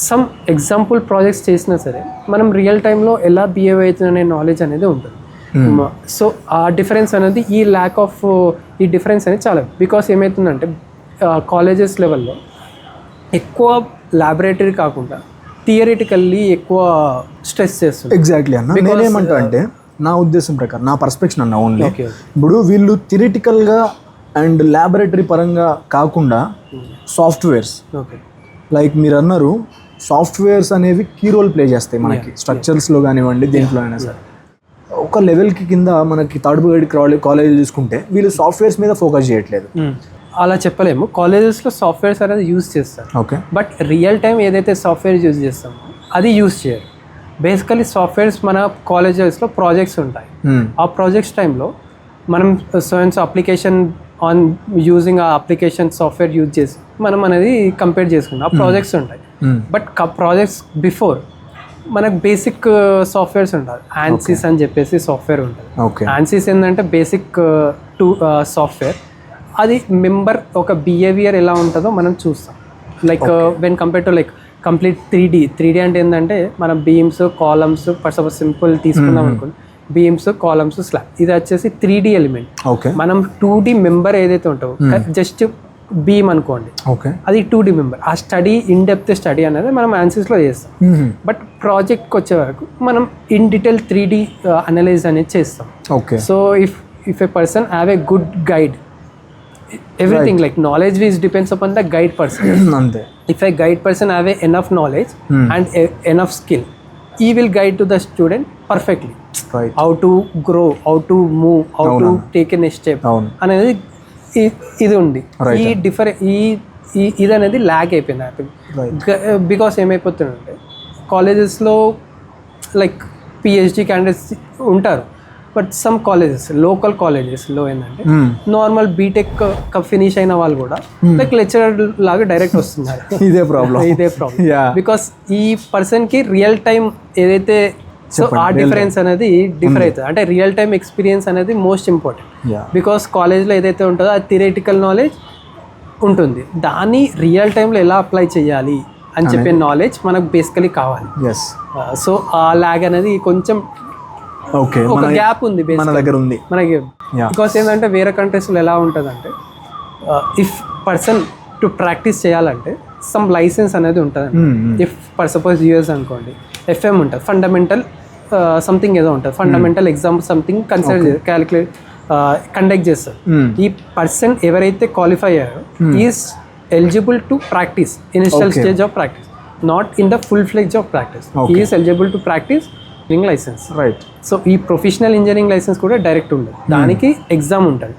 సమ్ ఎగ్జాంపుల్ ప్రాజెక్ట్స్ చేసినా సరే మనం రియల్ టైంలో ఎలా బిహేవ్ అవుతుంది అనే నాలెడ్జ్ అనేది ఉంటుంది. సో ఆ డిఫరెన్స్ అనేది ఈ ల్యాక్ ఆఫ్ ఈ డిఫరెన్స్ అనేది చాలా, బికాస్ ఏమవుతుందంటే కాలేజెస్ లెవెల్లో ఎక్కువ ల్యాబొరేటరీ కాకుండా థియరిటికల్లీ ఎక్కువ స్ట్రెస్ చేస్తుంది. ఎగ్జాక్ట్లీ అన్న, నేనేమంటా అంటే నా ఉద్దేశం ప్రకారం, నా పర్స్పెక్షన్ అన్న ఓన్లీ, ఇప్పుడు వీళ్ళు థియరిటికల్గా అండ్ ల్యాబొరేటరీ పరంగా కాకుండా సాఫ్ట్వేర్స్, లైక్ మీరు అన్నారు సాఫ్ట్వేర్స్ అనేవి కీ రోల్ ప్లే చేస్తాయి మనకి స్ట్రక్చర్స్లో కానివ్వండి, దేంట్లో అయినా సరే. ఒక లెవెల్కి కింద మనకి థర్డ్ గ్రేడ్ కాలేజ్ చూసుకుంటే వీళ్ళు సాఫ్ట్వేర్స్ మీద ఫోకస్ చేయట్లేదు. అలా చెప్పలేము, కాలేజెస్లో సాఫ్ట్వేర్స్ అనేది యూజ్ చేస్తారు. ఓకే, బట్ రియల్ టైం ఏదైతే సాఫ్ట్వేర్ యూజ్ చేస్తామో అది యూజ్ చేయరు. బేసికలీ సాఫ్ట్వేర్స్ మన కాలేజెస్లో ప్రాజెక్ట్స్ ఉంటాయి, ఆ ప్రాజెక్ట్స్ టైంలో మనం సో అప్లికేషన్ ఆన్ యూజింగ్ ఆ అప్లికేషన్ సాఫ్ట్వేర్ యూజ్ చేసి మనం అనేది కంపేర్ చేసుకుంటాం, ఆ ప్రాజెక్ట్స్ ఉంటాయి. బట్ ప్రాజెక్ట్స్ బిఫోర్ మనకు బేసిక్ సాఫ్ట్వేర్స్ ఉంటుంది. ఆన్సిస్ అని చెప్పేసి సాఫ్ట్వేర్ ఉంటుంది. ఓకే. ఆన్సిస్ ఏంటంటే బేసిక్ సాఫ్ట్వేర్. అది మెంబర్ ఒక బిహేవియర్ ఎలా ఉంటుందో మనం చూస్తాం. Like when compare to like complete 3D అంటే ఏంటంటే మనం beams columns for suppose simple తీసుకుందాం అనుకోండి, బీమ్స్ కాలమ్స్ స్లాబ్, ఇది వచ్చేసి 3D ఎలిమెంట్. ఓకే. మనం 2D మెంబర్ ఏదైతే ఉంటుందో జస్ట్ బీమ్ అనుకోండి, ఓకే, అది 2D మెంబర్. ఆ స్టడీ ఇన్ డెప్త్ స్టడీ అనేది మనం ఆన్సిస్లో చేస్తాం. బట్ ప్రాజెక్ట్కి వచ్చే వరకు మనం ఇన్ డీటెయిల్ 3D అనలైజ్ అనేది చేస్తాం. Okay. So if a person have a good guide, everything like knowledge is depends upon the guide person. అంతే. If a guide person have a enough knowledge and enough skill, he will guide to the student perfectly. Right. How to grow, how to move, how to take a next step అనేది ఇది ఉంది. ఈ different ఇది అనేది ల్యాక్ అయిపోయింది. Because ఏమైపోతుందంటే కాలేజెస్లో like PhD candidates ఉంటారు, బట్ సమ్ కాలేజెస్ లోకల్ కాలేజెస్లో ఏంటంటే నార్మల్ బీటెక్ ఫినిష్ అయిన వాళ్ళు కూడా లైక్ లెక్చరర్ లాగా డైరెక్ట్ వస్తున్నారు. ఇదే ప్రాబ్లం. బికాస్ ఈ పర్సన్కి రియల్ టైం ఏదైతే, సో ఆ డిఫరెన్స్ అనేది డిఫర్ అవుతుంది. అంటే రియల్ టైం ఎక్స్పీరియన్స్ అనేది మోస్ట్ ఇంపార్టెంట్. బికాస్ కాలేజ్లో ఏదైతే ఉంటుందో అది థియరిటికల్ నాలెడ్జ్ ఉంటుంది, దాన్ని రియల్ టైంలో ఎలా అప్లై చేయాలి అని చెప్పే నాలెడ్జ్ మనకు బేసికలీ కావాలి. సో ఆ ల్యాగ్ అనేది కొంచెం ఓకే, ఒక గ్యాప్ ఉంది మన దగ్గర ఉంది మనకి. బికాస్ ఏంటంటే వేరే కంట్రీస్లో ఎలా ఉంటుందంటే ఇఫ్ పర్సన్ టు ప్రాక్టీస్ చేయాలంటే సమ్ లైసెన్స్ అనేది ఉంటుంది. ఇఫ్ ఫర్ సపోజ్ యూఎస్ అనుకోండి, FM ఉంటుంది, ఫండమెంటల్ సంథింగ్ ఏదో ఉంటుంది, ఫండమెంటల్ ఎగ్జామ్ సంథింగ్ కండక్ట్ చేస్తారు. ఈ పర్సన్ ఎవరైతే క్వాలిఫై అయ్యారో is eligible to practise initial stage of practice, not in the full fledge of practice. Is eligible to practise licence. Right. So ఈ professional engineering licence కూడా direct ఉండదు, దానికి exam ఉంటుంది.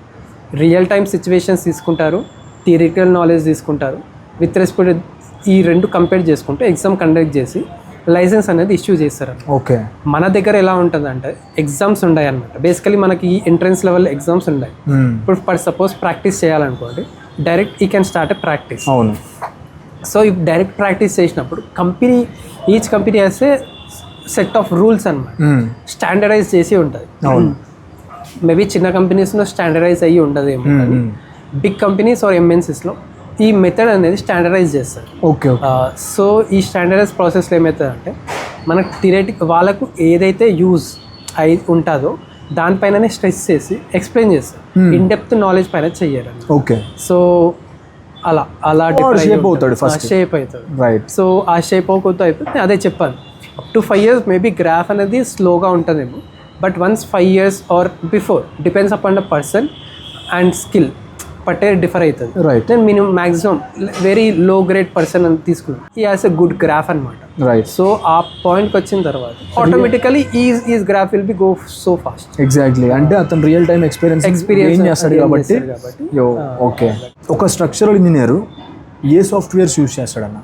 Real time situations తీసుకుంటారు, theoretical knowledge తీసుకుంటారు. With respect ఈ రెండు compare చేసుకుంటే ఎగ్జామ్ కండక్ట్ చేసి లైసెన్స్ అనేది ఇష్యూ చేస్తారు. ఓకే. మన దగ్గర ఎలా ఉంటుందంటే ఎగ్జామ్స్ ఉన్నాయి అనమాట. బేసికలీ మనకి ఈ ఎంట్రన్స్ లెవెల్ ఎగ్జామ్స్ ఉన్నాయి. ఇప్పుడు ఫర్ సపోజ్ ప్రాక్టీస్ చేయాలనుకోండి, డైరెక్ట్ ఈ కెన్ స్టార్ట్ ఎ ప్రాక్టీస్. అవును. సో ఈ డైరెక్ట్ ప్రాక్టీస్ చేసినప్పుడు ఈచ్ కంపెనీ వేస్తే సెట్ ఆఫ్ రూల్స్ అనమాట, స్టాండర్డైజ్ చేసి ఉంటుంది. మేబీ చిన్న కంపెనీస్లో స్టాండర్డైజ్ అయ్యి ఉండదేమో, కానీ బిగ్ కంపెనీస్ ఆర్ MNCస్లో ఈ మెథడ్ అనేది స్టాండర్డైజ్ చేస్తారు. ఓకే. సో ఈ స్టాండర్డైజ్ ప్రాసెస్లో ఏమవుతుందంటే మనకు వాళ్ళకు ఏదైతే యూజ్ అయి ఉంటుందో దానిపైననే స్ట్రెస్ చేసి ఎక్స్ప్లెయిన్ చేస్తారు, ఇన్ డెప్త్ నాలెడ్జ్ పైన చెయ్యరు. ఓకే. సో అలా షేప్ అవుతాడు ఫస్ట్. షేప్ అవుతుంది. రైట్. సో ఆ షేప్ అవుతూ అయిపోతే అదే చెప్పాను, up to 5 years maybe graph అనేది స్లోగా ఉంటుందేమో, but once 5 years or before depends upon the person and skill పట్టే డిఫర్ అవుతుంది. Right. Then minimum maximum very low grade person అని తీసుకున్నాం, ఈ హాస్ ఎ గుడ్ గ్రాఫ్ అనమాట. రైట్. సో ఆ పాయింట్కి వచ్చిన తర్వాత automatically is graph will be go so fast. Exactly. అంటే అతను రియల్ టైం ఎక్స్పీరియన్స్ చేస్తాడు కాబట్టి. ఓకే. ఒక స్ట్రక్చరల్ ఇంజనీర్ ఏ సాఫ్ట్వేర్స్ యూజ్ చేస్తాడన్న?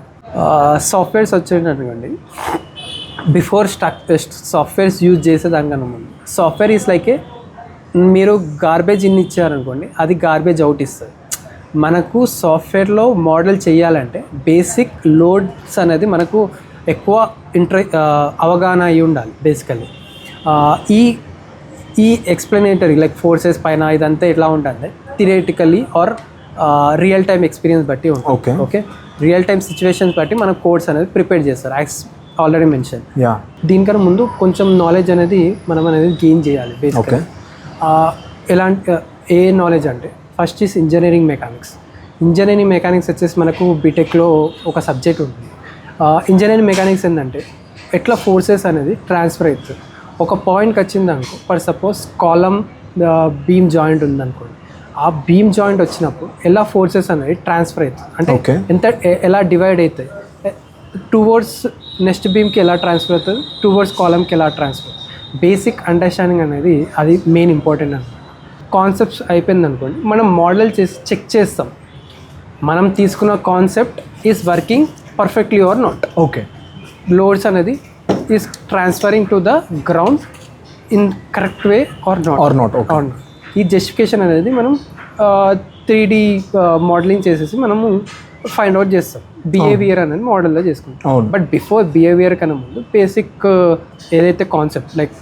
సాఫ్ట్వేర్స్ వచ్చేటండి బిఫోర్ సాఫ్ట్వేర్స్ యూజ్ చేసేదానికన్నా ముందు సాఫ్ట్వేర్ ఈజ్ లైక్ ఏ, మీరు గార్బేజ్ ఇన్ ఇచ్చారనుకోండి, అది గార్బేజ్ అవుట్ ఇస్తుంది. మనకు సాఫ్ట్వేర్లో మోడల్ చేయాలంటే బేసిక్ లోడ్స్ అనేది మనకు ఎక్కువ అవగాహన అయి ఉండాలి. బేసికలీ ఈ ఎక్స్ప్లెనేటరీ లైక్ ఫోర్సెస్ పైన ఇదంతా ఎట్లా ఉంటుంది theoretically or real time experience బట్టి ఉంటుంది. ఓకే. రియల్ టైమ్ సిచ్యువేషన్స్ బట్టి మన కోడ్స్ అనేది ప్రిపేర్ చేస్తారు, యాజ్ ఆల్రెడీ మెన్షన్. దీనికన్నా ముందు కొంచెం నాలెడ్జ్ అనేది మనం గెయిన్ చేయాలి. బేసిక్గా ఎలాంటి ఏ నాలెడ్జ్ అంటే first is engineering mechanics. Engineering mechanics వచ్చేసి మనకు బీటెక్లో ఒక సబ్జెక్ట్ ఉంటుంది. ఇంజనీరింగ్ మెకానిక్స్ ఏంటంటే ఎట్లా ఫోర్సెస్ అనేది ట్రాన్స్ఫర్ అవుతుంది. ఒక పాయింట్కి వచ్చిందనుకో, for suppose column beam joint ఉందనుకోండి, ఆ బీమ్ జాయింట్ వచ్చినప్పుడు ఎలా ఫోర్సెస్ అనేది ట్రాన్స్ఫర్ అవుతుంది, అంటే ఎంత ఎలా డివైడ్ అవుతాయి, టువర్డ్స్ నెక్స్ట్ బీమ్కి ఎలా ట్రాన్స్ఫర్ అవుతుంది, టువర్డ్స్ కాలమ్కి ఎలా ట్రాన్స్ఫర్. బేసిక్ అండర్స్టాండింగ్ అనేది అది మెయిన్ ఇంపార్టెంట్ అనమాట. కాన్సెప్ట్స్ అయిపోయింది అనుకోండి, మనం మోడల్ చేసి చెక్ చేస్తాం మనం తీసుకున్న concept is working perfectly or not. Okay. Loads అనేది is transferring to the ground in correct way or not. ఈ జస్టిఫికేషన్ అనేది మనం 3D మోడలింగ్ చేసేసి మనము ఫైండ్ అవుట్ చేస్తాం. బిహేవియర్ అనేది మోడల్లో చేసుకుంటాం. అవును. బట్ బిఫోర్ బిహేవియర్ కన్నా ముందు బేసిక్ ఏదైతే కాన్సెప్ట్ లైక్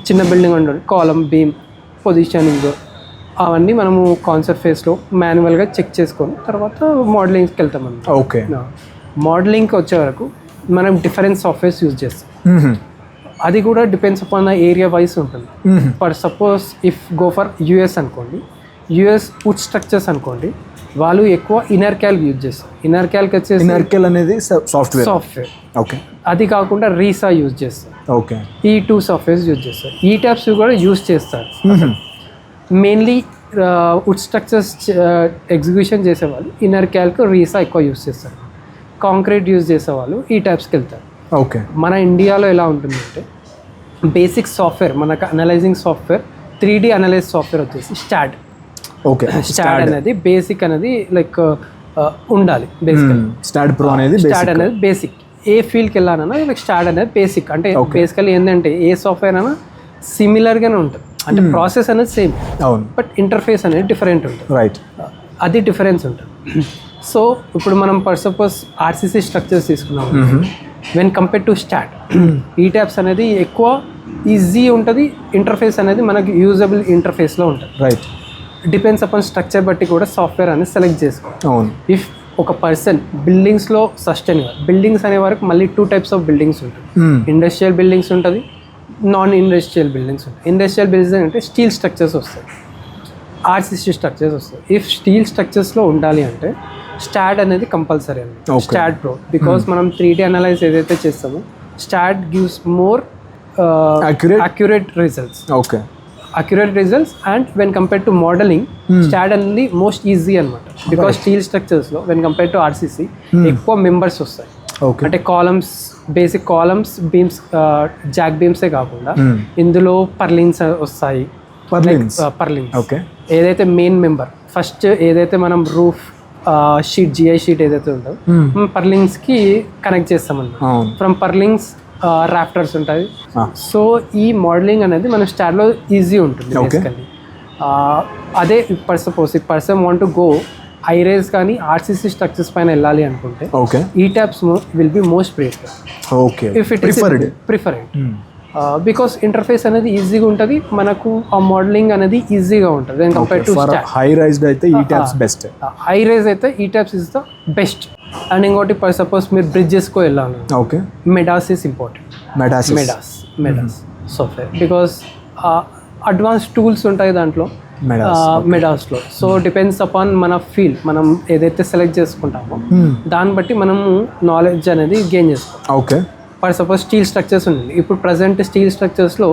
చిన్న బిల్డింగ్ ఉంటుంది, కాలమ్, బీమ్, పొజిషనింగ్, అవన్నీ మనము కాన్సెప్ట్ ఫేస్లో మాన్యువల్గా చెక్ చేసుకొని తర్వాత మోడలింగ్కి వెళ్తాం అన్నమాట. ఓకే. మోడలింగ్కి వచ్చే వరకు మనం డిఫరెంట్ సాఫ్ట్వేర్స్ యూజ్ చేస్తాం. అది కూడా depends upon the area wise ఉంటుంది. For suppose if go for US అనుకోండి, యూఎస్ వుడ్ స్ట్రక్చర్స్ అనుకోండి, వాళ్ళు ఎక్కువ ఇన్నర్ క్యాల్క్ యూజ్ చేస్తారు. ఇన్నర్ క్యాల్క్ వచ్చేసి ఇన్నర్కెల్ అనేది సాఫ్ట్వేర్. ఓకే. అది కాకుండా రీసా యూజ్ చేస్తారు. ఓకే. ఈ 2 సాఫ్ట్వేర్స్ యూజ్ చేస్తారు. ఈ ట్యాబ్స్ కూడా యూజ్ చేస్తారు. మెయిన్లీ వుడ్ స్ట్రక్చర్స్ ఎగ్జిక్యూషన్ చేసేవాళ్ళు ఇన్నర్ క్యాల్క్, రీసా ఎక్కువ యూజ్ చేస్తారు. కాంక్రీట్ యూజ్ చేసేవాళ్ళు ఈ ట్యాబ్స్కి వెళ్తారు. ఓకే. మన ఇండియాలో ఎలా ఉంటుందంటే బేసిక్ సాఫ్ట్వేర్, మనకు analysing software, 3D analyse software వచ్చేసి స్టాడ్. ఓకే. స్టాడ్ అనేది బేసిక్ అనేది లైక్ ఉండాలి. బేసికల్ స్టాడ్ ప్రో అనేది స్టాడ్ అనేది బేసిక్. ఏ ఫీల్డ్కి వెళ్ళాలన్నా లైక్ స్టాడ్ అనేది బేసిక్. అంటే బేసికల్లీ ఏంటంటే ఏ సాఫ్ట్వేర్ అయినా సిమిలర్గానే ఉంటుంది. అంటే ప్రాసెస్ అనేది సేమ్, అవును, బట్ ఇంటర్ఫేస్ అనేది డిఫరెంట్ ఉంటుంది. రైట్. అది డిఫరెన్స్ ఉంటుంది. సో ఇప్పుడు మనం ఫర్ సపోజ్ ఆర్సీసీ స్ట్రక్చర్స్ తీసుకున్నాం, వెన్ కంపేర్ టు స్టాడ్, ఈ ట్యాబ్స్ అనేది ఎక్కువ ఈజీ ఉంటుంది. ఇంటర్ఫేస్ అనేది మనకి యూజబుల్ ఇంటర్ఫేస్లో ఉంటుంది. రైట్. డిపెండ్స్ అపాన్ స్ట్రక్చర్ బట్టి కూడా సాఫ్ట్వేర్ అనేది సెలెక్ట్ చేసుకోవాలి. అవును. ఇఫ్ ఒక పర్సన్ బిల్డింగ్స్లో సస్టైన్గా, బిల్డింగ్స్ అనే వరకు మళ్ళీ 2 టైప్స్ ఆఫ్ బిల్డింగ్స్ ఉంటుంది. ఇండస్ట్రియల్ బిల్డింగ్స్ ఉంటుంది, నాన్ ఇండస్ట్రియల్ బిల్డింగ్స్ ఉంటాయి. ఇండస్ట్రియల్ బిల్డింగ్స్ అంటే స్టీల్ స్ట్రక్చర్స్ వస్తాయి, ఆర్సీసీ స్ట్రక్చర్స్ వస్తాయి. ఇఫ్ స్టీల్ స్ట్రక్చర్స్లో ఉండాలి అంటే స్టాడ్ అనేది కంపల్సరీ అండి. స్టాడ్ ప్రో, బికాస్ మనం 3D అనలైజ్ ఏదైతే చేస్తామో STAAD gives more accurate results. Okay. Accurate results and when compare to modelling STAAD అనేది మోస్ట్ ఈజీ అనమాట. బికాస్ స్టీల్ స్ట్రక్చర్స్లో వెన్ కంపేర్ టు ఆర్సీసీ ఎక్కువ మెంబర్స్ వస్తాయి. ఓకే. అంటే columns, basic columns, beams, jack బీమ్సే కాకుండా ఇందులో పర్లిన్స్ వస్తాయి. Purlins okay. ఏదైతే మెయిన్ మెంబర్ ఫస్ట్ ఏదైతే మనం రూఫ్ షీట్, జిఐ షీట్ ఏదైతే ఉంటుందో పర్లింగ్స్కి కనెక్ట్ చేస్తామన్నమాట. ఫ్రమ్ పర్లింగ్స్ రాఫ్టర్స్ ఉంటాయి. సో ఈ మోడలింగ్ అనేది మన స్టాడ్లో ఈజీ ఉంటుంది బేసికల్లీ. అదే సపోజ్ ఈ person want to go high rise కానీ ఆర్సీసీ స్ట్రక్చర్స్ పైన వెళ్ళాలి అనుకుంటే ETABS will be most preferred. Okay. If it preferred because interface అనేది ఈజీగా ఉంటుంది, మనకు ఆ మోడలింగ్ అనేది ఈజీగా ఉంటుంది. Then compare to high raised అయితే ETABS best. High rise అయితే ETABS is the best. And ఇంకోటి ఫర్ సపోజ్ మీరు బ్రిడ్జెస్కో వెళ్ళాలి, okay, MIDAS is important. MIDAS software, because advance tools ఉంటాయి దాంట్లో మెడాస్లో. సో డిపెండ్స్ అపాన్ మన ఫీల్డ్, మనం ఏదైతే సెలెక్ట్ చేసుకుంటామో దాన్ని బట్టి మనము నాలెడ్జ్ అనేది గెయిన్ చేసుకోవాలి. Okay. For suppose steel structures ఉంది, ఇప్పుడు ప్రజెంట్ స్టీల్ స్ట్రక్చర్స్లో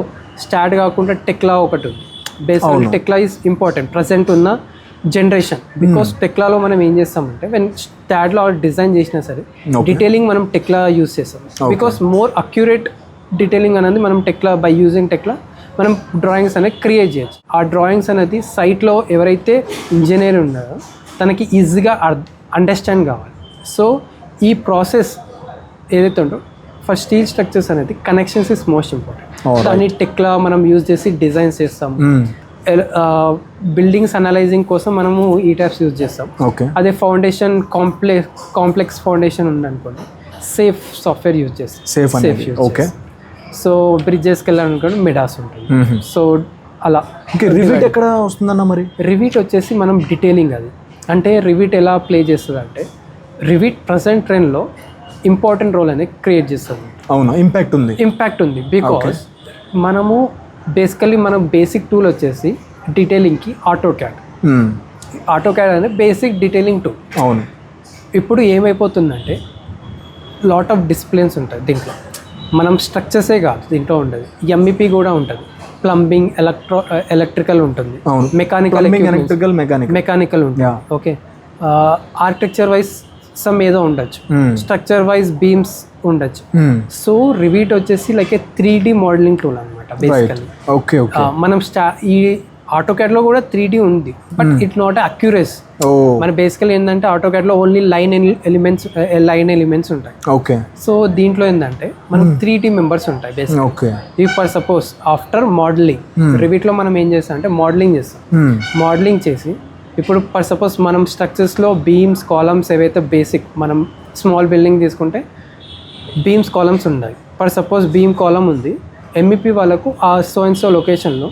స్టాడ్ కాకుండా టెక్లా ఒకటి ఉంది. Basically Tekla is important present ఉన్న జనరేషన్. బికాస్ టెక్లాలో మనం ఏం చేస్తామంటే వెన్ స్టాడ్లో డిజైన్ చేసినా సరే డీటెయిలింగ్ మనం టెక్లా యూజ్ చేస్తాం. బికాస్ మోర్ అక్యురేట్ డీటెయిలింగ్ అనేది మనం టెక్లా, బై యూజింగ్ టెక్లా మనం డ్రాయింగ్స్ అనేది క్రియేట్ చేయొచ్చు. ఆ డ్రాయింగ్స్ అనేది సైట్లో ఎవరైతే ఇంజనీర్ ఉన్నారో తనకి ఈజీగా అండర్స్టాండ్ కావాలి. సో ఈ ప్రాసెస్ ఏదైతే ఉందో ఫర్ స్టీల్ స్ట్రక్చర్స్ అనేది కనెక్షన్స్ ఇస్ మోస్ట్ ఇంపార్టెంట్. దాన్ని టెక్లా మనం యూజ్ చేసి డిజైన్స్ చేస్తాము. బిల్డింగ్స్ అనలైజింగ్ కోసం మనము ఈ ట్యాబ్స్ యూజ్ చేస్తాం. అదే ఫౌండేషన్ కాంప్లెక్స్ ఫౌండేషన్ ఉందనుకోండి, సేఫ్ సాఫ్ట్వేర్ యూజ్ చేస్తాం. SAFE use. ఓకే. సో బ్రిడ్జెస్కి వెళ్ళాలనుకోండి మెడాస్ ఉంటుంది. సో అలా. రివిట్ ఎక్కడ వస్తుందన్న మరి? రివిట్ వచ్చేసి మనం డీటెయిలింగ్ అది అంటే రివిట్ ఎలా ప్లే చేస్తుంది అంటే రివిట్ ప్రజెంట్ ట్రెండ్లో ఇంపార్టెంట్ రోల్ అనేది క్రియేట్ చేస్తుంది. అవును, ఇంపాక్ట్ ఉంది. బికాస్ మనము బేసికల్లీ మనం బేసిక్ టూల్ వచ్చేసి డీటెయిలింగ్కి ఆటో క్యాడ్ అనేది బేసిక్ డీటెయిలింగ్ టూల్. అవును. ఇప్పుడు ఏమైపోతుందంటే లాట్ ఆఫ్ డిసిప్లిన్స్ ఉంటాయి దీంట్లో. మనం స్ట్రక్చర్సే కాదు దీంట్లో ఉండదు, ఎంఈపీ కూడా ఉంటుంది, ప్లంబింగ్, ఎలక్ట్రికల్ ఉంటుంది, మెకానికల్ ఉంటుంది. ఓకే. ఆర్కిటెక్చర్ వైజ్ సమ్ ఏదో ఉండొచ్చు, స్ట్రక్చర్ వైజ్ బీమ్స్ ఉండొచ్చు. సో రివిట్ వచ్చేసి లైక్ ఏ 3D మోడలింగ్ టూల్ అనమాట బేసికల్లీ. మనం ఈ ఆటోక్యాడ్లో కూడా 3D ఉంది, బట్ ఇట్ నాట్ అక్యురేస్. మన బేసికల్ ఏంటంటే ఆటోక్యాడ్లో ఓన్లీ లైన్ ఎలిమెంట్స్ ఉంటాయి. ఓకే. సో దీంట్లో ఏంటంటే మనకు 3D మెంబర్స్ ఉంటాయి basically. If for suppose after modelling రివిట్లో మనం ఏం చేస్తాం అంటే మోడలింగ్ చేస్తాం. మోడలింగ్ చేసి ఇప్పుడు ఫర్ సపోజ్ మనం స్ట్రక్చర్స్లో బీమ్స్ కాలమ్స్ ఏవైతే బేసిక్ మనం స్మాల్ బిల్డింగ్ తీసుకుంటే బీమ్స్ కాలమ్స్ ఉన్నాయి. ఫర్ సపోజ్ బీమ్ కాలమ్ ఉంది, ఎంఈపీ వాళ్ళకు ఆ సో అండ్ సో లొకేషన్లో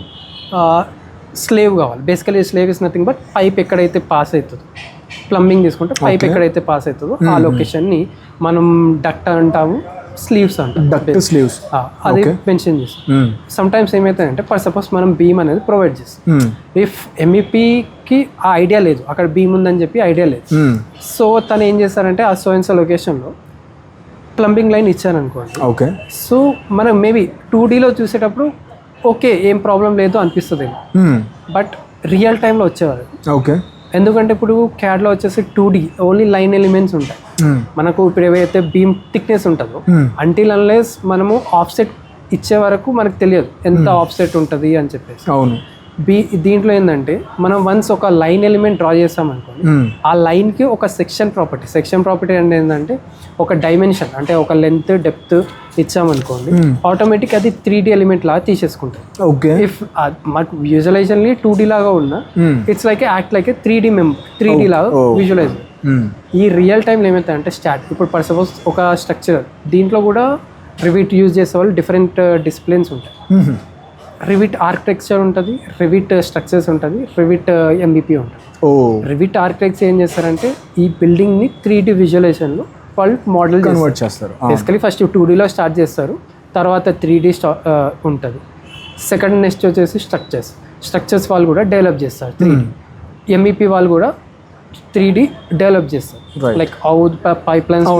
స్లేవ్ కావాలి. Basically slave is nothing but pipe ఎక్కడైతే పాస్ అవుతుందో, ప్లంబింగ్ తీసుకుంటే పైప్ ఎక్కడైతే పాస్ అవుతుందో ఆ లొకేషన్ని మనం డక్ట్ అంటాము, స్లీవ్స్ అంటాం. డక్ట్ స్లీవ్స్ అది మెన్షన్ చేస్తాం. సమ్ టైమ్స్ ఏమవుతుందంటే ఫర్ సపోజ్ మనం బీమ్ అనేది ప్రొవైడ్ చేస్తాం. ఇఫ్ ఎంఈపీకి ఆ ఐడియా లేదు, అక్కడ బీమ్ ఉందని చెప్పి ఐడియా లేదు. సో తను ఏం చేస్తారంటే ఆ సో అండ్ సో లొకేషన్లో ప్లంబింగ్ లైన్ ఇచ్చారనుకోండి. ఓకే. సో మనం మేబీ 2Dలో చూసేటప్పుడు ఓకే ఏం ప్రాబ్లం లేదు అనిపిస్తుంది, బట్ రియల్ టైంలో వచ్చేవారు. ఓకే. ఎందుకంటే ఇప్పుడు క్యాడ్లో వచ్చేసి 2D ఓన్లీ లైన్ ఎలిమెంట్స్ ఉంటాయి. మనకు ఇప్పుడు ఏవైతే బీమ్ థిక్నెస్ ఉంటుందో అంటిల్ అన్లెస్ మనము ఆఫ్సెట్ ఇచ్చే వరకు మనకు తెలియదు ఎంత ఆఫ్సెట్ ఉంటుంది అని చెప్పేసి. అవును. దీంట్లో ఏంటంటే మనం వన్స్ ఒక లైన్ ఎలిమెంట్ డ్రా చేస్తాం అనుకోండి, ఆ లైన్కి ఒక సెక్షన్ ప్రాపర్టీ అంటే ఏంటంటే ఒక డైమెన్షన్ అంటే ఒక లెంత్ డెప్త్ ఇచ్చామనుకోండి, ఆటోమేటిక్ అది 3D ఎలిమెంట్ లాగా తీసేసుకుంటుంది. ఓకే. ఇఫ్ మాకు విజువలైజేషన్లీ 2D లాగా ఉన్నా it's like act like 3D లాగా విజువలైజ్. ఈ రియల్ టైంలో ఏమవుతాయంటే ఇప్పుడు ఫర్ సపోజ్ ఒక స్ట్రక్చర్ దీంట్లో కూడా రివిట్ యూజ్ చేసే వాళ్ళు డిఫరెంట్ డిసిప్లిన్స్ ఉంటాయి. రివిట్ ఆర్కిటెక్చర్ ఉంటుంది, రివిట్ స్ట్రక్చర్స్ ఉంటుంది, రివిట్ ఎంబీపీ ఉంటుంది. రివిట్ ఆర్కిటెక్ట్స్ ఏం చేస్తారంటే ఈ బిల్డింగ్ని 3D విజువలైజేషన్లో వాళ్ళు మోడల్ కన్వర్ట్ చేస్తారు. బేసికలీ ఫస్ట్ 2Dలో స్టార్ట్ చేస్తారు, తర్వాత 3D ఉంటుంది. సెకండ్ నెక్స్ట్ వచ్చేసి స్ట్రక్చర్స్ వాళ్ళు కూడా డెవలప్ చేస్తారు 3D. ఎంఈపీ వాళ్ళు కూడా 3D డెవలప్ చేస్తారు. Like pipe lines,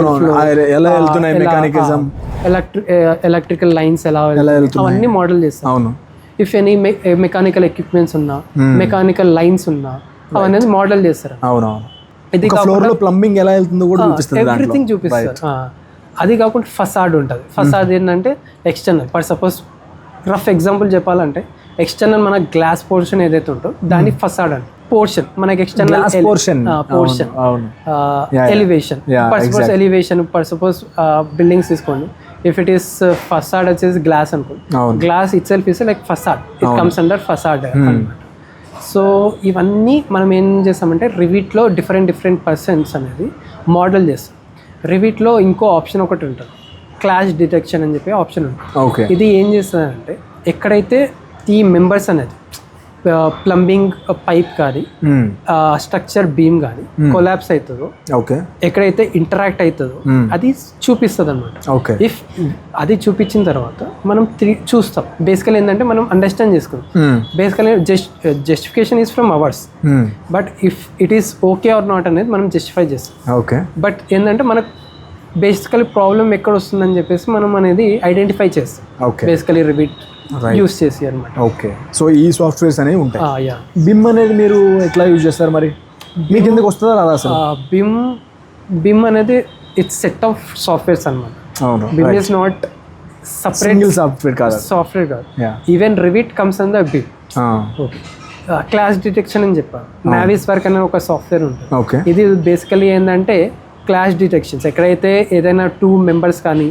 electrical lines ఎలా అవన్నీ మోడల్ చేస్తారు. అవును. ఇఫ్ ఎనీ మెకానికల్ ఎక్విప్మెంట్స్ ఉన్నా, మెకానికల్ లైన్స్ ఉన్నా అవన్నీ మోడల్ చేస్తారు. అవునవును. ఇది ఫ్లోర్ లో ప్లంబింగ్ ఎలా వెళ్తుందో కూడా చూపిస్తుంది, ఎవ్రీథింగ్ చూపిస్తారు. అది కాకుండా ఫసాడ్ ఉంటుంది. ఫసాడ్ ఏంటంటే external. For suppose rough example చెప్పాలంటే ఎక్స్టర్నల్ మన గ్లాస్ పోర్షన్ ఏదైతే ఉంటుందో దాన్ని ఫసాడ్ అంటే పోర్షన్ మనకి external portion elevation. For suppose elevation for suppose buildings తీసుకోండి, ఇఫ్ ఇట్ ఈస్ ఫసాడ్ వచ్చేసి గ్లాస్ అనుకోండి, glass it self is like facade, it comes under facade అనమాట. సో ఇవన్నీ మనం ఏం చేస్తామంటే రివిట్లో డిఫరెంట్ పర్సన్స్ అనేది మోడల్ చేస్తాం. రివిట్లో ఇంకో ఆప్షన్ ఒకటి ఉంటుంది, క్లాష్ డిటెక్షన్ అని చెప్పి ఆప్షన్ ఉంటుంది. ఇది ఏం చేస్తుందంటే ఎక్కడైతే ఈ మెంబర్స్ అనేది ప్లంబింగ్ పైప్ కానీ స్ట్రక్చర్ బీమ్ కానీ కొలాప్స్ అవుతుందో, ఎక్కడైతే ఇంటరాక్ట్ అవుతుందో అది చూపిస్తుంది అనమాట. ఇఫ్ అది చూపించిన తర్వాత మనం చూస్తాం. బేసికలీ ఏంటంటే మనం అండర్స్టాండ్ చేసుకుంటాం. Basically justification is from ours, but if it is okay or not అనేది మనం జస్టిఫై చేస్తాం. బట్ ఏంటంటే మనకు బేసికలీ ప్రాబ్లం ఎక్కడ వస్తుందని చెప్పేసి మనం అనేది ఐడెంటిఫై చేస్తాం బేసికలీ రివిట్ యూస్ చేసి అనమాట. ఓకే. సో ఈ సాఫ్ట్వేర్స్ అనేవి ఉంటాయి. బిమ్ అనేది మీరు ఎట్లా యూజ్ చేస్తారు మరి? మీకు ఎందుకు వస్తుందా రాదా అసలు? బిమ్ అనేది ఇట్స్ సెట్ ఆఫ్ సాఫ్ట్వేర్స్ అనమాట. బిమ్ ఈస్ నాట్ సపరేట్ సాఫ్ట్వేర్ కాదు. Even rivet comes an the బిమ్. Okay. Clash detection అని చెప్పాను, నావిస్ వర్క్ అనే ఒక సాఫ్ట్వేర్ ఉంటుంది. ఇది బేసికలీ ఏంటంటే క్లాష్ డిటెక్షన్స్ ఎక్కడైతే ఏదైనా 2 మెంబర్స్ కానీ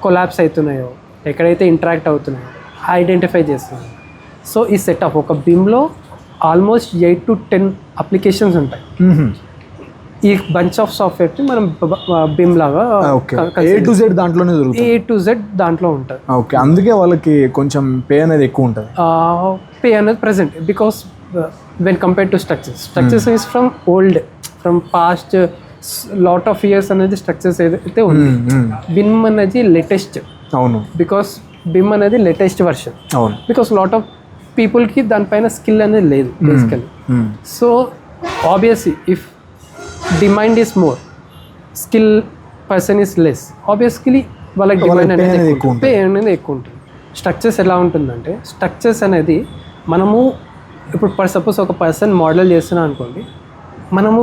కొలాప్స్ అవుతున్నాయో, ఎక్కడైతే ఇంటరాక్ట్ అవుతున్నాయో ఐడెంటిఫై చేస్తున్నాం. సో ఈ సెటప్ ఒక బిమ్లో ఆల్మోస్ట్ 8 to 10 అప్లికేషన్స్ ఉంటాయి. ఈ బంచ్ ఆఫ్ సాఫ్ట్వేర్ని మనం బిమ్ లాగా A to Z దాంట్లోనే దొరుకుతుంది. A to Z దాంట్లో ఉంటుంది. ఓకే. అందుకే వాళ్ళకి కొంచెం పే అనేది ఎక్కువ ఉంటుంది. పే అనేది present because when compare to structures is from old, from past lot of years అనేది స్ట్రక్చర్స్ ఏదైతే ఉంది. బిమ్ అనేది లేటెస్ట్. అవును. బికాస్ బిమ్ అనేది లేటెస్ట్ వర్షన్. అవును. బికాస్ లాట్ ఆఫ్ పీపుల్కి దానిపైన స్కిల్ అనేది లేదు basically. So obviously if demand is more, skill person is less, obviously వాళ్ళకి డిమాండ్ అనేది పే అనేది ఎక్కువ ఉంటుంది. స్ట్రక్చర్స్ ఎలా ఉంటుందంటే స్ట్రక్చర్స్ అనేది మనము ఇప్పుడు ఫర్ సపోజ్ ఒక పర్సన్ మోడల్ చేస్తున్నాం అనుకోండి, మనము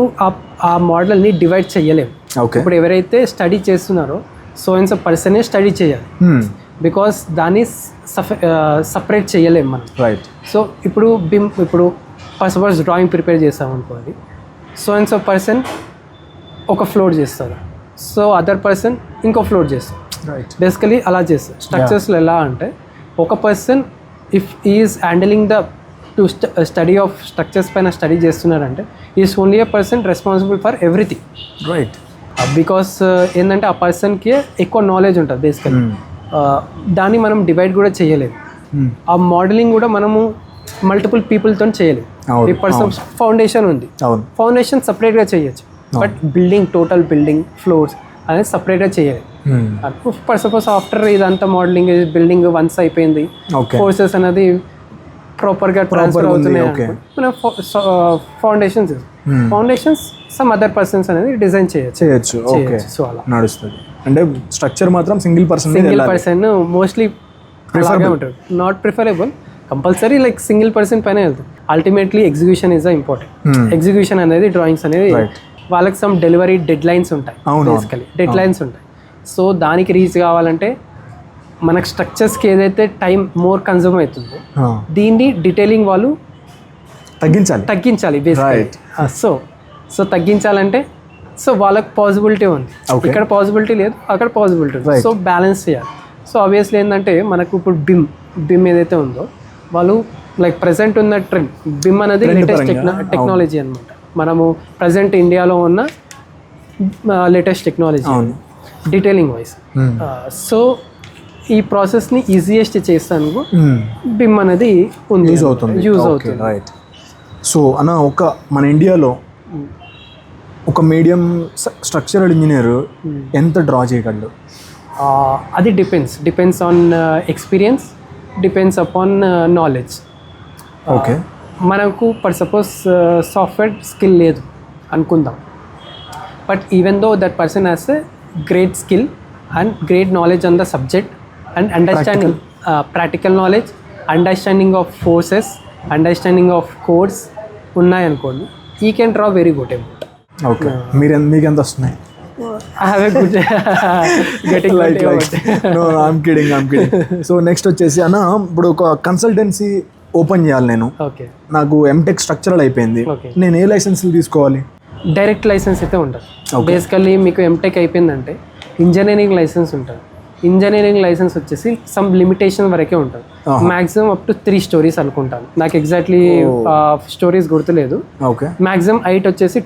ఆ మోడల్ని డివైడ్ చేయలేము. ఇప్పుడు ఎవరైతే స్టడీ చేస్తున్నారో సో అండ్ సో పర్సనే స్టడీ చేయాలి, బికాస్ దాన్ని సపరేట్ చేయలేము మనం. సో ఇప్పుడు ఫర్ సపోజ్ డ్రాయింగ్ ప్రిపేర్ చేస్తాం అనుకోండి, సో అండ్ సో పర్సన్ ఒక ఫ్లోర్ చేస్తారు, సో అదర్ పర్సన్ ఇంకో ఫ్లోర్ చేస్తారు. బేసికలీ అలా చేస్తారు. స్ట్రక్చర్స్లో ఎలా అంటే ఒక person if is handling the to study of structures పైన స్టడీ చేస్తున్నారంటే is only A person responsible for everything. Right. Because ఏంటంటే ఆ పర్సన్కి ఎక్కువ నాలెడ్జ్ ఉంటుంది బేసికలీ. దాన్ని మనం డివైడ్ కూడా చేయలేదు. ఆ మోడలింగ్ కూడా మనము మల్టిపుల్ పీపుల్తో చేయలేదు. ఈ పర్సన్ ఫౌండేషన్ ఉంది, ఫౌండేషన్ సపరేట్గా చేయొచ్చు, but building total building floors అనేది సపరేట్గా చేయాలి. ఫర్ సపోజ్ ఆఫ్టర్ ఇదంతా మోడలింగ్ బిల్డింగ్ వన్స్ అయిపోయింది, ఫోర్సెస్ అనేది ప్రాపర్గా ట్రాన్స్ఫర్ అవుతున్నాయి, మనం ఫౌండేషన్స్ సమ్ అదర్ పర్సన్స్ అనేది డిజైన్ చేయొచ్చు. సో అలా నడుస్తుంది. అంటే స్ట్రక్చర్ మాత్రం సింగిల్ పర్సన్ మోస్ట్లీ అలాగే ఉంటుంది. Not preferable, compulsory like single person పైన వెళ్తుంది. Ultimately execution is important. Execution అనేది డ్రాయింగ్స్ అనేది వాళ్ళకి సమ్ డెలివరీ డెడ్ లైన్స్ ఉంటాయి, బేసికలీ డెడ్ లైన్స్ ఉంటాయి. సో దానికి రీచ్ కావాలంటే మనకు స్ట్రక్చర్స్కి ఏదైతే టైం మోర్ కన్జ్యూమ్ అవుతుందో దీన్ని డీటెయిలింగ్ వాళ్ళు తగ్గించాలి బేసికలీ. సో తగ్గించాలంటే సో వాళ్ళకి పాసిబిలిటీ ఉంది, ఇక్కడ పాసిబిలిటీ లేదు, అక్కడ పాసిబిలిటీ ఉంది. సో బ్యాలెన్స్ చేయాలి. సో ఆబ్వియస్లీ ఏంటంటే మనకు ఇప్పుడు బిమ్ ఏదైతే ఉందో వాళ్ళు లైక్ ప్రజెంట్ ఉన్న ట్రెండ్ బిమ్ అనేది లేటెస్ట్ టెక్నాలజీ అనమాట. మనము ప్రజెంట్ ఇండియాలో ఉన్న latest technology detailing wise. So ఈ ప్రాసెస్ని ఈజియెస్ట్ చేస్తాను బిమ్ అనేది యూజ్ అవుతుంది. సో అన్న మన ఇండియాలో ఒక మీడియం స్ట్రక్చరల్ ఇంజనీర్ ఎంత డ్రా చేయగలడు? అది depends on experience, depends upon knowledge. Okay, మనకు ఫర్ సపోజ్ సాఫ్ట్వేర్ స్కిల్ లేదు అనుకుందాం, but even though that person has a great skill and great knowledge on the subject and understanding practical knowledge, understanding of forces, understanding of codes ఉన్నాయనుకోండి, ఈ can draw very good amount. Okay, మీకు ఎంత వస్తున్నాయి? I have a good getting like no, I'm kidding. So next వచ్చేసి అన్న, ఇప్పుడు ఒక consultancy open చేయాలి నేను. ఓకే, నాకు ఎంటెక్ స్ట్రక్చరల్ అయిపోయింది, నేను ఏ లైసెన్స్లు తీసుకోవాలి? డైరెక్ట్ లైసెన్స్ అయితే ఉంటుంది. బేసికల్లీ మీకు ఎంటెక్ అయిపోయిందంటే ఇంజనీరింగ్ లైసెన్స్ ఉంటుంది. ఇంజనీరింగ్ లైసెన్స్ వచ్చేసి సమ్ లిమిటేషన్ వరకే ఉంటుంది. మాక్సిమం అప్ టు 3 stories అనుకుంటాను, నాకు ఎగ్జాక్ట్లీ స్టోరీస్ గుర్తులేదు. ఓకే, మాక్సిమం హైట్ వచ్చేసి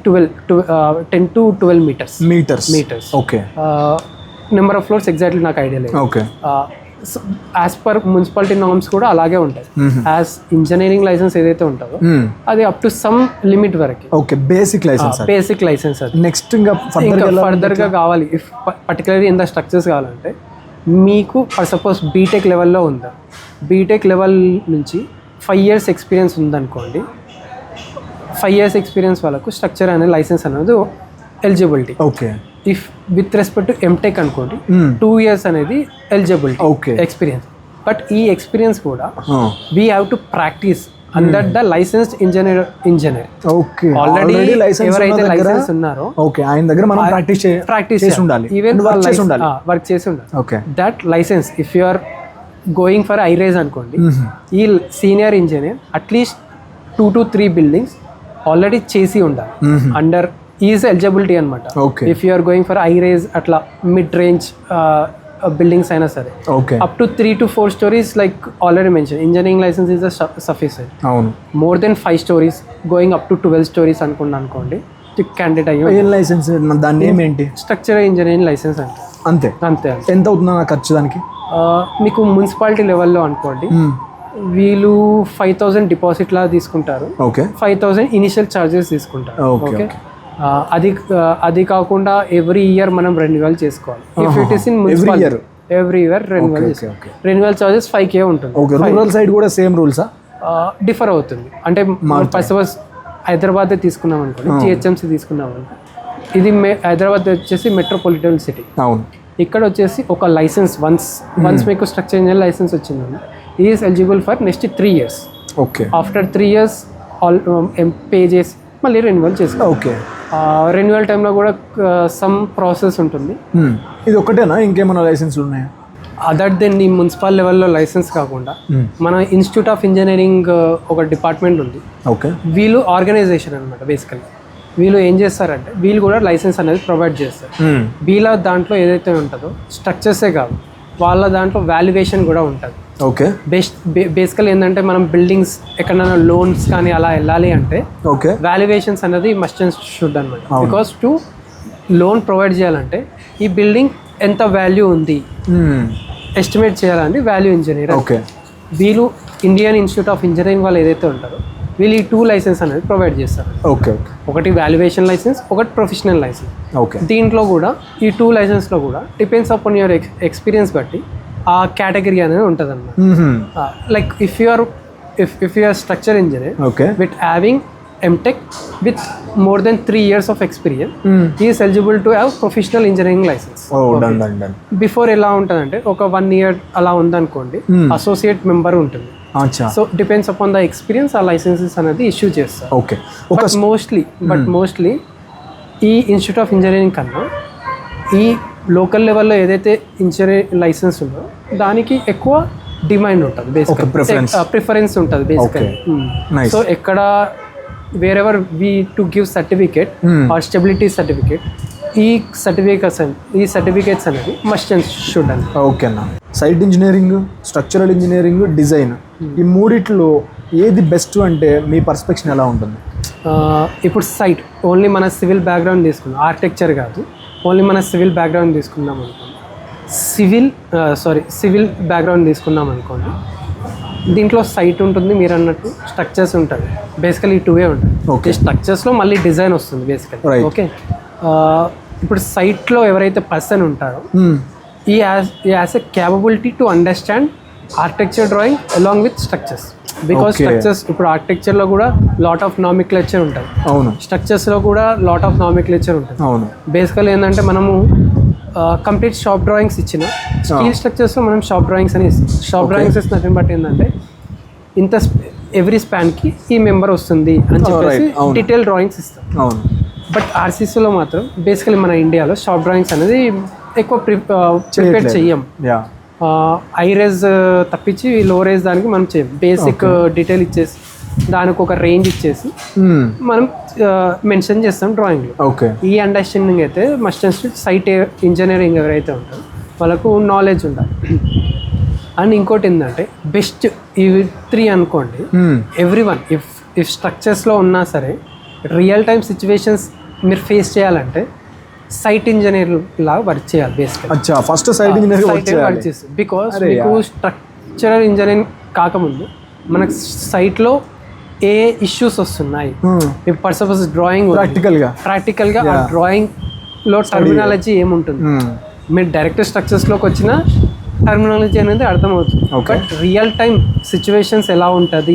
10 to 12 metres. Okay, number of floors exactly నాకు ఐడియా లేదు. Okay, as per municipality norms కూడా అలాగే ఉంటాయి. యాజ్ ఇంజనీరింగ్ లైసెన్స్ ఏదైతే ఉంటుందో అది అప్ టు సమ్ లిమిట్ వరకు. Okay, basic licence. అది నెక్స్ట్ ఇంకా ఫర్దర్గా కావాలి, ఇఫ్ పర్టికులర్లీ ఇంత స్ట్రక్చర్స్ కావాలంటే మీకు ఫర్ సపోజ్ బీటెక్ లెవెల్లో ఉందా, బీటెక్ లెవెల్ నుంచి 5 years ఎక్స్పీరియన్స్ ఉందనుకోండి, 5 years ఎక్స్పీరియన్స్ వాళ్ళకు స్ట్రక్చర్ అనే లైసెన్స్ అనేది eligibility. Okay, if with respect to MTech అనుకోండి 2 years అనేది ఎలిజిబిలిటీ. Okay, experience. బట్ ఈ ఎక్స్పీరియన్స్ కూడా we have to practise under the licensed engineer. Okay, already ఎవరైతే లైసెన్స్ ఉన్నారో ఓకే ఆయన దగ్గర మనం ప్రాక్టీస్ చేసి ఉండాలి, ఈవెన్ వర్క్ చేసి ఉండాలి. Okay, that license if you are going for high rise అనుకోండి, ఈ senior engineer at least 2 to 3 buildings already చేసి ఉండాలి అండర్ ఈజ్ ఎలిజిబిలిటీ అనమాట. If you are going for high rise అట్లా మిడ్ రేంజ్ బిల్డింగ్స్ అయినా సరే, up to 3 to 4 stories like already mention engineering license is sufficient. అవును, more than 5 stories going up to 12 stories అనుకోండి candidate అయ్యి license. దాని name ఏంటి? Structural engineering licence అంటే అంతే. ఎంత అవుతుందా ఖర్చు దానికి? మీకు మున్సిపాలిటీ లెవెల్లో అనుకోండి, వీళ్ళు 5,000 డిపాజిట్ లా తీసుకుంటారు. ఓకే, 5,000 ఇనిషియల్ ఛార్జెస్ తీసుకుంటారు. ఓకే, అది కాకుండా ఎవ్రీ ఇయర్ మనం రెన్యువల్ చేసుకోవాలి. If it is in municipality every year renewal charges 5K ఉంటుంది. రూరల్ సైడ్ కూడా సేమ్ రూల్సా? డిఫర్ అవుతుంది. అంటే ఫస్ట్ సపోజ్ హైదరాబాద్ తీసుకున్నాం అనుకోండి, GHMC తీసుకున్నాం అనుకోండి, ఇది హైదరాబాద్ వచ్చేసి మెట్రోపాలిటన్ సిటీ. అవును, ఇక్కడ వచ్చేసి ఒక లైసెన్స్ వన్స్ మీకు స్ట్రక్చర్ ఇంజనీర్ లైసెన్స్ వచ్చిందండి, is eligible for next 3 years. Okay, after 3 years pay చేసి మళ్ళీ రెన్యువల్ చేసుకో. ఓకే, రెన్యువల్ టైంలో కూడా సమ్ ప్రాసెస్ ఉంటుంది. ఇది ఒకటేనా, ఇంకేమైనా లైసెన్స్లు ఉన్నాయా? అదర్ దెన్ ఈ మున్సిపల్ లెవెల్లో లైసెన్స్ కాకుండా మన ఇన్స్టిట్యూట్ ఆఫ్ ఇంజనీరింగ్ ఒక డిపార్ట్మెంట్ ఉంది. ఓకే, వీళ్ళు ఆర్గనైజేషన్ అనమాట. బేసికల్లీ వీళ్ళు ఏం చేస్తారంటే వీళ్ళు కూడా లైసెన్స్ అనేది ప్రొవైడ్ చేస్తారు. వీళ్ళ దాంట్లో ఏదైతే ఉంటుందో స్ట్రక్చర్సే కాదు, వాళ్ళ దాంట్లో వాల్యుయేషన్ కూడా ఉంటుంది. ఓకే బేసికల్ ఏంటంటే మనం బిల్డింగ్స్ ఎక్కడైనా లోన్స్ కానీ అలా వెళ్ళాలి అంటే ఓకే వాల్యుయేషన్స్ అనేది మస్ట్ అండ్ షుడ్ అనమాట. బికాస్ టు లోన్ ప్రొవైడ్ చేయాలంటే ఈ బిల్డింగ్ ఎంత వాల్యూ ఉంది ఎస్టిమేట్ చేయాలంటే వాల్యూ ఇంజనీర్. ఓకే వీళ్ళు ఇండియన్ ఇన్స్టిట్యూట్ ఆఫ్ ఇంజనీరింగ్ వాళ్ళు ఏదైతే ఉంటారో వీళ్ళు ఈ 2 లైసెన్స్ అనేది ప్రొవైడ్ చేస్తారు. ఓకే ఒకటి వాల్యుయేషన్ లైసెన్స్, ఒకటి ప్రొఫెషనల్ లైసెన్స్. ఓకే దీంట్లో కూడా ఈ 2 లైసెన్స్లో కూడా డిపెండ్స్ అపాన్ యువర్ ఎక్స్పీరియన్స్ బట్టి ఆ కేటగిరీ అనేది ఉంటుంది అన్నమాట. Like if you are structure engineer okay with having MTech with more than 3 years of experience is eligible to have professional engineering licence. Before ఎలా ఉంటుందంటే ఒక 1 year అలా ఉందనుకోండి అసోసియేట్ మెంబర్ ఉంటుంది. So depends upon the experience ఆ licences అనేది issue చేస్తారు. Okay mostly ఈ ఇన్స్టిట్యూట్ ఆఫ్ ఇంజనీరింగ్ కన్నా ఈ లోకల్ లెవెల్లో ఏదైతే ఇంజనీరింగ్ లైసెన్స్ ఉందో దానికి ఎక్కువ డిమాండ్ ఉంటుంది, బేసిక్ ప్రిఫరెన్స్ ఉంటుంది బేసికలీ. సో ఎక్కడ wherever we to give certificate or stability certificate ఈ సర్టిఫికేట్స్ అనేది మస్ట్ అండ్ షుడ్ అని. ఓకేనా. Site engineering, structural engineering, design ఈ మూడిట్లో ఏది బెస్ట్ అంటే మీ పర్స్పెక్షన్ ఎలా ఉంటుంది? ఇప్పుడు సైట్ ఓన్లీ మన సివిల్ బ్యాక్గ్రౌండ్ తీసుకుందాం, ఆర్కిటెక్చర్ కాదు, ఓన్లీ మన సివిల్ బ్యాక్గ్రౌండ్ తీసుకుందాం అనుకోండి. సివిల్ బ్యాక్గ్రౌండ్ తీసుకుందాం అనుకోండి. దీంట్లో సైట్ ఉంటుంది, మీరు అన్నట్టు స్ట్రక్చర్స్ ఉంటుంది. బేసికలీ 2 ఉంటాయి. స్ట్రక్చర్స్లో మళ్ళీ డిజైన్ వస్తుంది బేసికలీ. ఓకే, ఇప్పుడు సైట్లో ఎవరైతే పర్సన్ ఉంటారో ఈ has a capability to understand architecture drawing along with structures. Because structures ఇప్పుడు ఆర్కిటెక్చర్లో కూడా లాట్ ఆఫ్ నామిక్లేచర్ ఉంటుంది, అవును. స్ట్రక్చర్స్లో కూడా లాట్ ఆఫ్ నామిక్లేచర్ ఉంటుంది, అవును. బేసికల్ ఏంటంటే మనము కంప్లీట్ షాప్ డ్రాయింగ్స్ ఇచ్చిన స్టీల్ స్ట్రక్చర్స్లో మనం షాప్ డ్రాయింగ్స్ అని ఇస్తాం. షాప్ డ్రాయింగ్స్ ఇస్తున్నట్టు బట్టి ఏంటంటే ఇంత ఎవ్రీ స్పాన్కి ఈ మెంబర్ వస్తుంది అని చెప్పేసి డీటెయిల్ డ్రాయింగ్స్ ఇస్తాం, అవును. బట్ ఆర్సీసీలో మాత్రం బేసికలీ మన ఇండియాలో షాప్ డ్రాయింగ్స్ అనేది ఎక్కువ ప్రిపేర్ చెయ్యం. హై రేజ్ తప్పించి లో రేజ్ దానికి మనం చేయం. బేసిక్ డీటెయిల్ ఇచ్చేసి దానికి ఒక రేంజ్ ఇచ్చేసి మనం మెన్షన్ చేస్తాం డ్రాయింగ్లో. ఓకే, ఈ అండర్స్టాండింగ్ అయితే మస్ట్ అండ్ సైట్ ఇంజనీరింగ్ ఎవరైతే ఉంటారో వాళ్ళకు నాలెడ్జ్ ఉండాలి. అండ్ ఇంకోటి ఏంటంటే బెస్ట్ ఈ 3 అనుకోండి. ఎవ్రీవన్ ఇఫ్ స్ట్రక్చర్స్లో ఉన్నా సరే రియల్ టైమ్ సిచ్యువేషన్స్ మీరు ఫేస్ చేయాలంటే సైట్ ఇంజనీర్ లాగా వర్క్ చేయాలి బేసిక్గా. ఫస్ట్ సైట్ ఇంజనీర్ వర్క్ చేసి బికాస్ మీకు స్ట్రక్చరల్ ఇంజనీరింగ్ కాకముందు మనకు సైట్లో ఏ ఇష్యూస్ వస్తున్నాయి, ఇప్పుడు సపోజ్ డ్రాయింగ్ ప్రాక్టికల్గా ఆ డ్రాయింగ్లో టర్మినాలజీ ఏముంటుంది, మీరు డైరెక్ట్ స్ట్రక్చర్స్లోకి వచ్చిన టర్మినాలజీ అనేది అర్థమవుతుంది. బట్ రియల్ టైమ్ సిచ్యువేషన్స్ ఎలా ఉంటుంది,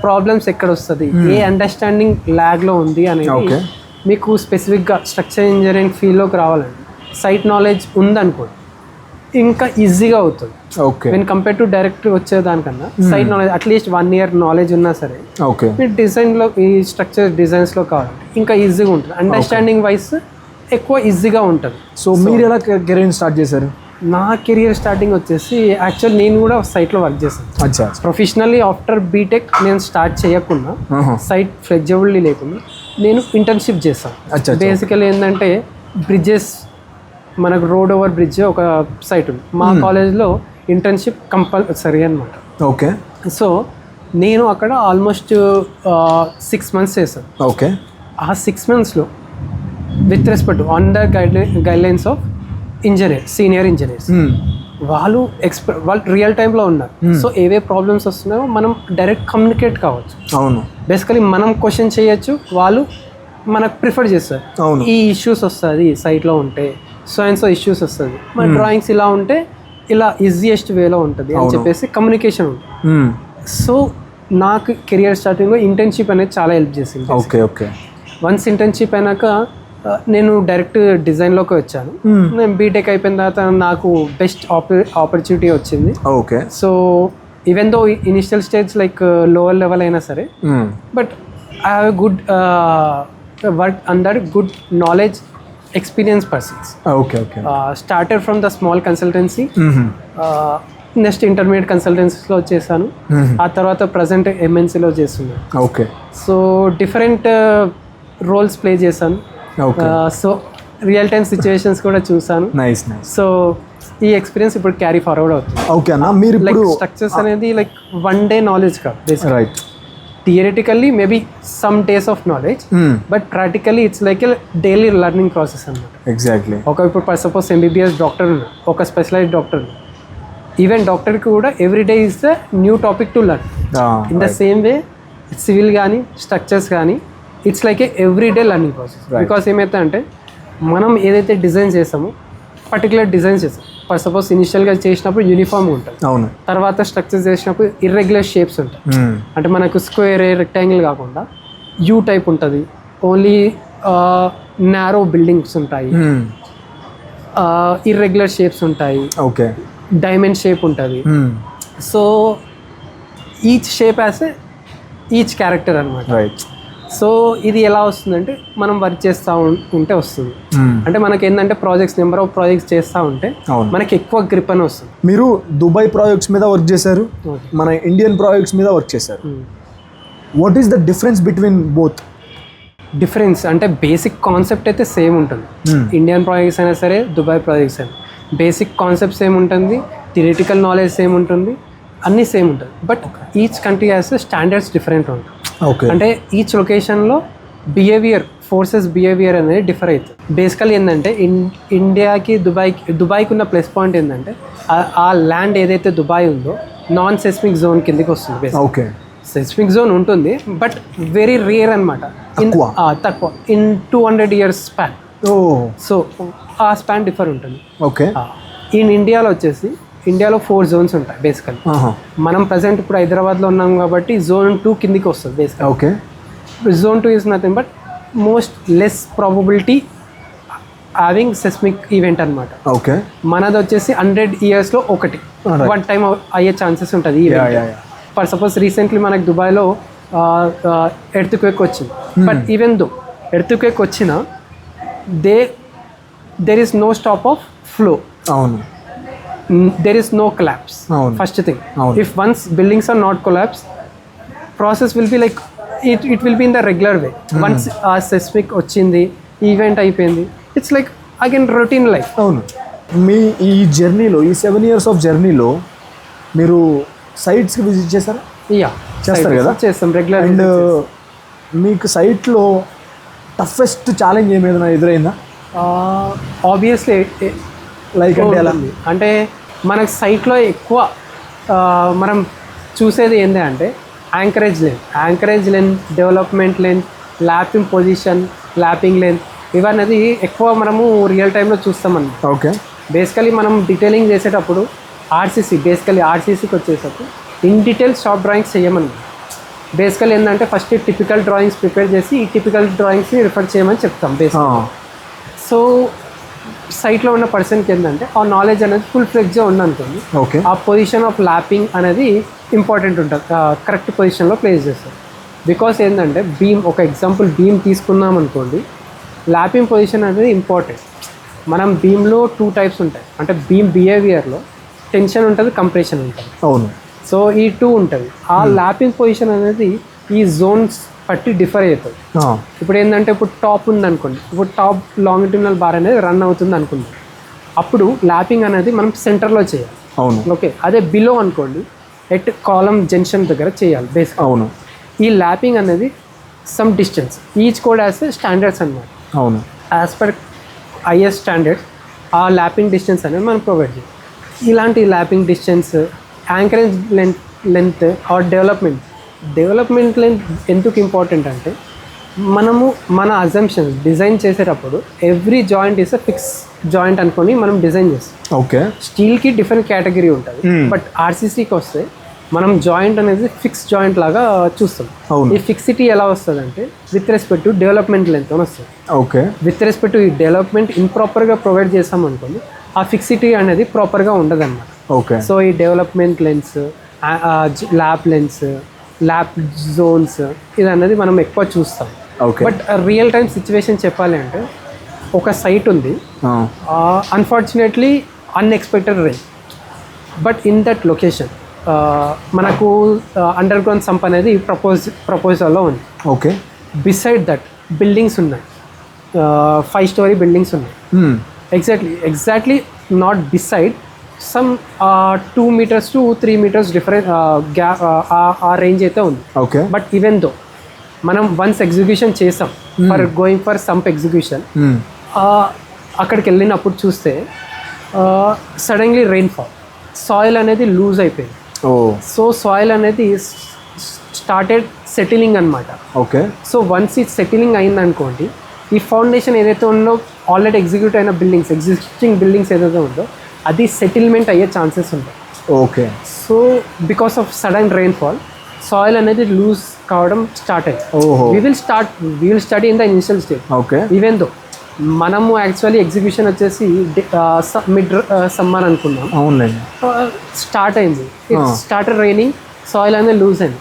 ప్రాబ్లమ్స్ ఎక్కడ వస్తుంది, ఏ అండర్స్టాండింగ్ ల్యాగ్లో ఉంది అనేది మీకు స్పెసిఫిక్గా స్ట్రక్చర్ ఇంజనీరింగ్ ఫీల్డ్లోకి రావాలండి సైట్ నాలెడ్జ్ ఉందనుకోండి ఇంకా ఈజీగా అవుతుంది. వెన్ కంపేర్ టు డైరెక్ట్ వచ్చేదానికన్నా site knowledge at least 1 year knowledge ఉన్నా సరే మీరు డిజైన్లో ఈ స్ట్రక్చర్ డిజైన్స్లో కావాలంటే ఇంకా ఈజీగా ఉంటుంది, అండర్స్టాండింగ్ వైస్ ఎక్కువ ఈజీగా ఉంటుంది. సో మీరు ఎలా కెరీర్ స్టార్ట్ చేశారు? నా కెరియర్ స్టార్టింగ్ వచ్చేసి యాక్చువల్ నేను కూడా సైట్లో వర్క్ చేశాను. ప్రొఫెషనల్లీ ఆఫ్టర్ బీటెక్ నేను స్టార్ట్ చేయకుండా సైట్ ఫ్లెక్సిబిలిటీ లేకుండా నేను ఇంటర్న్షిప్ చేస్తాను. బేసికలీ ఏంటంటే బ్రిడ్జెస్, మనకు రోడ్ ఓవర్ బ్రిడ్జ్ ఒక సైట్ ఉంది, మా కాలేజ్లో ఇంటర్న్షిప్ కంపల్సరీ అనమాట. ఓకే, సో నేను అక్కడ ఆల్మోస్ట్ 6 months చేశాను. ఓకే, ఆ 6 monthsలో with respect on the guidelines of senior engineers వాళ్ళు రియల్ టైంలో ఉన్నారు. సో ఏవే ప్రాబ్లమ్స్ వస్తున్నాయో మనం డైరెక్ట్ కమ్యూనికేట్ కావచ్చు, అవును. బేసికలీ మనం క్వశ్చన్ చేయొచ్చు, వాళ్ళు మనకు ప్రిఫర్ చేస్తారు. ఈ ఇష్యూస్ వస్తుంది సైట్లో ఉంటే, సో అండ్ సో ఇష్యూస్ వస్తుంది, మన డ్రాయింగ్స్ ఇలా ఉంటే ఇలా ఈజియెస్ట్ వేలో ఉంటుంది అని చెప్పేసి కమ్యూనికేషన్ ఉంటుంది. సో నాకు కెరియర్ స్టార్టింగ్లో ఇంటర్న్షిప్ అనేది చాలా హెల్ప్ చేసింది. ఓకే ఓకే, వన్స్ ఇంటర్న్షిప్ అయినాక నేను డైరెక్ట్ డిజైన్లోకి వచ్చాను. నేను బీటెక్ అయిపోయిన తర్వాత నాకు బెస్ట్ ఆపర్చునిటీ వచ్చింది. Okay, so even though initial stage like lower level అయినా సరే, but I have a good work under good knowledge experience persons. Okay okay, started from the small consultancy, next intermediate కన్సల్టెన్సీలో చేశాను, ఆ తర్వాత present ఎంఎన్సీలో చేస్తున్నాను. Okay, so different roles play చేశాను. So real time situations కూడా చూసాను. Nice nice. సో ఈ ఎక్స్పీరియన్స్ ఇప్పుడు క్యారీ ఫార్వర్డ్ అవుతుంది. ఓకేనా, మీరు లైక్ ఇప్పుడు స్ట్రక్చర్స్ అనేది లైక్ వన్ డే నాలెడ్జ్ కాదు, right, theoretically maybe some days of knowledge, but practically it's like a daily learning process అనమాట. ఎగ్జాక్ట్లీ. ఒక ఇప్పుడు సపోజ్ ఎంబీబీఎస్ డాక్టర్ ఉన్నారు, ఒక స్పెషలైజ్డ్ డాక్టర్ ఉన్నారు, ఈవెన్ డాక్టర్కి కూడా every day is the new topic to learn. In the same way civil కానీ structures కానీ it's like A every day learning process. Because ఏమైతే అంటే మనం ఏదైతే డిజైన్ చేస్తామో పర్టికులర్ డిజైన్స్ చేస్తాం. ఫర్ సపోజ్ ఇనిషియల్గా చేసినప్పుడు యూనిఫామ్ ఉంటుంది, అవును, తర్వాత స్ట్రక్చర్స్ చేసినప్పుడు ఇర్రెగ్యులర్ షేప్స్ ఉంటాయి. అంటే మనకు స్క్వేర్ రెక్టాంగిల్ కాకుండా యూ టైప్ ఉంటుంది, ఓన్లీ నారో బిల్డింగ్స్ ఉంటాయి, ఇర్రెగ్యులర్ షేప్స్ ఉంటాయి, ఓకే, డైమండ్ షేప్ ఉంటుంది. So each shape as each character అనమాట. రైట్. సో ఇది ఎలా వస్తుందంటే మనం వర్క్ చేస్తూ ఉంటే వస్తుంది. అంటే మనకి ఏంటంటే ప్రాజెక్ట్స్ నెంబర్ ఆఫ్ ప్రాజెక్ట్స్ చేస్తూ ఉంటే మనకి ఎక్కువ గ్రిప్ అని వస్తుంది. మీరు దుబాయ్ ప్రాజెక్ట్స్ మీద వర్క్ చేశారు, మన ఇండియన్ ప్రాజెక్ట్స్ మీద వర్క్ చేశారు. What is the difference between both? Difference అంటే బేసిక్ కాన్సెప్ట్ అయితే సేమ్ ఉంటుంది. ఇండియన్ ప్రాజెక్ట్స్ అయినా సరే దుబాయ్ ప్రాజెక్ట్స్ అయినా బేసిక్ కాన్సెప్ట్ సేమ్ ఉంటుంది, థియరిటికల్ నాలెడ్జ్ సేమ్ ఉంటుంది, అన్నీ సేమ్ ఉంటుంది. But each country has standards different ఉంటుంది. ఓకే, అంటే ఈచ్ లొకేషన్లో ఫోర్సెస్ బిహేవియర్ అనేది డిఫర్ అవుతుంది. బేసికల్ ఏంటంటే ఇండియాకి దుబాయ్కి ఉన్న ప్లస్ పాయింట్ ఏంటంటే ఆ ల్యాండ్ ఏదైతే దుబాయ్ ఉందో నాన్ సెస్మిక్ జోన్ కిందకి వస్తుంది. ఓకే, సెస్మిక్ జోన్ ఉంటుంది బట్ వెరీ రేర్ అనమాట, తక్కువ ఇన్ 200 years స్పాన్. సో ఆ స్పాన్ డిఫర్ ఉంటుంది. ఓకే, ఇండియాలో వచ్చేసి ఇండియాలో 4 zones ఉంటాయి బేసికల్. మనం ప్రజెంట్ ఇప్పుడు హైదరాబాద్లో ఉన్నాం కాబట్టి Zone 2 కిందికి వస్తుంది బేసికల్. Okay, Zone 2 is nothing but most less probability having seismic event అనమాట. ఓకే, మనది వచ్చేసి 100 yearsలో ఒకటి వన్ టైం అయ్యే ఛాన్సెస్ ఉంటుంది ఈ ఈవెంట్. ఫర్ సపోజ్ రీసెంట్లీ మనకు దుబాయ్లో ఎర్త్క్వేక్ వచ్చింది, బట్ ఈవెన్ దో ఎర్త్క్వేక్ వచ్చినా there is no stop of flow. అవును, there is no collapse. First thing, if once buildings are not collapsed, process will be like it will be in the regular way. Once seismic వచ్చింది, event అయిపోయింది, it's like again routine life. అవును. మీ ఈ జర్నీలో, ఈ 7 years of జర్నీలో మీరు సైట్స్కి visit చేస్తారా? చేస్తారు కదా, చేస్తాం రెగ్యులర్. అండ్ మీకు సైట్లో టఫెస్ట్ ఛాలెంజ్ ఏమైనా ఎదురైందా? ఆబ్వియస్లీ లైక్ అంటే ఎలా? అంటే మనకు సైట్లో ఎక్కువ మనం చూసేది ఏంటి అంటే anchorage length, development length, lapping position, lapping length, ఇవన్నీ ఎక్కువ మనము రియల్ టైంలో చూస్తామన్నమాట. ఓకే, బేసికలీ మనం డీటెయిలింగ్ చేసేటప్పుడు ఆర్సీసీకి వచ్చేటప్పుడు ఇన్ డీటెయిల్ షాప్ డ్రాయింగ్స్ చేయమన్నమాట. బేసికల్ ఏంటంటే ఫస్ట్ టిపికల్ డ్రాయింగ్స్ ప్రిపేర్ చేసి ఈ టిపికల్ డ్రాయింగ్స్ని రిఫర్ చేయమని చెప్తాం బేసిక్. సో సైట్లో ఉన్న పర్సన్కి ఏంటంటే ఆ నాలెడ్జ్ అనేది ఫుల్ ఫ్లెడ్జ్గా ఉందనుకోండి, ఓకే, ఆ పొజిషన్ ఆఫ్ ల్యాపింగ్ అనేది ఇంపార్టెంట్ ఉంటుంది, కరెక్ట్ పొజిషన్లో ప్లేస్ చేస్తారు. బికాస్ ఏంటంటే ఒక ఎగ్జాంపుల్ బీమ్ తీసుకున్నాం అనుకోండి, ల్యాపింగ్ పొజిషన్ అనేది ఇంపార్టెంట్. మనం బీమ్లో 2 types ఉంటాయి, అంటే బీమ్ బిహేవియర్లో టెన్షన్ ఉంటుంది, కంప్రెషన్ ఉంటుంది. అవును. సో ఈ 2 ఉంటుంది. ఆ ల్యాపింగ్ పొజిషన్ అనేది ఈ జోన్స్ పట్టి డిఫర్ అవుతుంది. ఇప్పుడు ఏంటంటే ఇప్పుడు టాప్ ఉందనుకోండి, ఇప్పుడు టాప్ లాంగిట్యూడినల్ బార్ అనేది రన్ అవుతుంది అనుకోండి, అప్పుడు ల్యాపింగ్ అనేది మనం సెంటర్లో చేయాలి. అవును. ఓకే, అదే బిలో అనుకోండి ఎట్ కాలమ్ జంక్షన్ దగ్గర చేయాలి బేసిక్. అవును. ఈ ల్యాపింగ్ అనేది some distance, each code as standards అనమాట. అవును. యాజ్ పర్ ఐఎస్ స్టాండర్డ్స్ ఆ ల్యాపింగ్ డిస్టెన్స్ అనేది మనం ప్రొవైడ్ చేయాలి. ఇలాంటి lapping distance, anchorage length are development length ఎందుకు ఇంపార్టెంట్ అంటే మనము మన అజంప్షన్స్ డిజైన్ చేసేటప్పుడు every joint is a fix joint అనుకొని మనం డిజైన్ చేస్తాం. ఓకే, స్టీల్కి డిఫరెంట్ కేటగిరీ ఉంటుంది, బట్ ఆర్సీసీకి వస్తే మనం జాయింట్ అనేది ఫిక్స్ జాయింట్ లాగా చూస్తాం. ఈ ఫిక్సిటీ ఎలా వస్తుంది అంటే with respect to development length అని వస్తుంది. ఓకే, విత్ రెస్పెక్ట్ టు ఈ డెవలప్మెంట్ ఇంప్రాపర్గా ప్రొవైడ్ చేస్తాం అనుకోండి, ఆ ఫిక్సిటీ అనేది ప్రాపర్గా ఉండదు అన్నమాట. ఓకే, సో ఈ డెవలప్మెంట్ లెన్స్, ల్యాప్ జోన్స్ ఇది అనేది మనం ఎక్కువ చూస్తాం. బట్ రియల్ టైం సిచ్యువేషన్ చెప్పాలి అంటే ఒక సైట్ ఉంది, unfortunately unexpected rain, but in that location మనకు అండర్ గ్రౌండ్ సంప్ అనేది ప్రపోజల్లో ఉంది. ఓకే, బిసైడ్ దట్ బిల్డింగ్స్ ఉన్నాయి, 5 story బిల్డింగ్స్ ఉన్నాయి. Exactly not beside, some 2 meters to 3 meters different ఆ రేంజ్ అయితే ఉంది. ఓకే. బట్ ఈవెన్ దో మనం వన్స్ ఎగ్జిక్యూషన్ చేసాం for going for sump execution, అక్కడికి వెళ్ళినప్పుడు చూస్తే సడన్లీ రెయిన్ఫాల్, సాయిల్ అనేది లూజ్ అయిపోయింది. సో సాయిల్ అనేది స్టార్టెడ్ సెటిలింగ్ అనమాట. ఓకే. సో వన్స్ ఈ సెటిలింగ్ అయిందనుకోండి, ఈ ఫౌండేషన్ ఏదైతే ఉందో ఆల్రెడీ ఎగ్జిక్యూట్ అయిన బిల్డింగ్స్, ఎగ్జిస్టింగ్ బిల్డింగ్స్ ఏదైతే ఉందో అది సెటిల్మెంట్ అయ్యే ఛాన్సెస్ ఉంటాయి. Okay. So because of sudden rainfall soil అనేది లూజ్ కావడం స్టార్ట్ అయింది. We will study in the initial stage. Okay. Even though మనము యాక్చువల్లీ ఎగ్జిక్యూషన్ వచ్చేసి మిడ్ సమ్మర్ అనుకున్నాం. అవునండి. స్టార్ట్ అయింది, స్టార్టెడ్ రైనింగ్, సాయిల్ అనేది లూజ్ అయింది.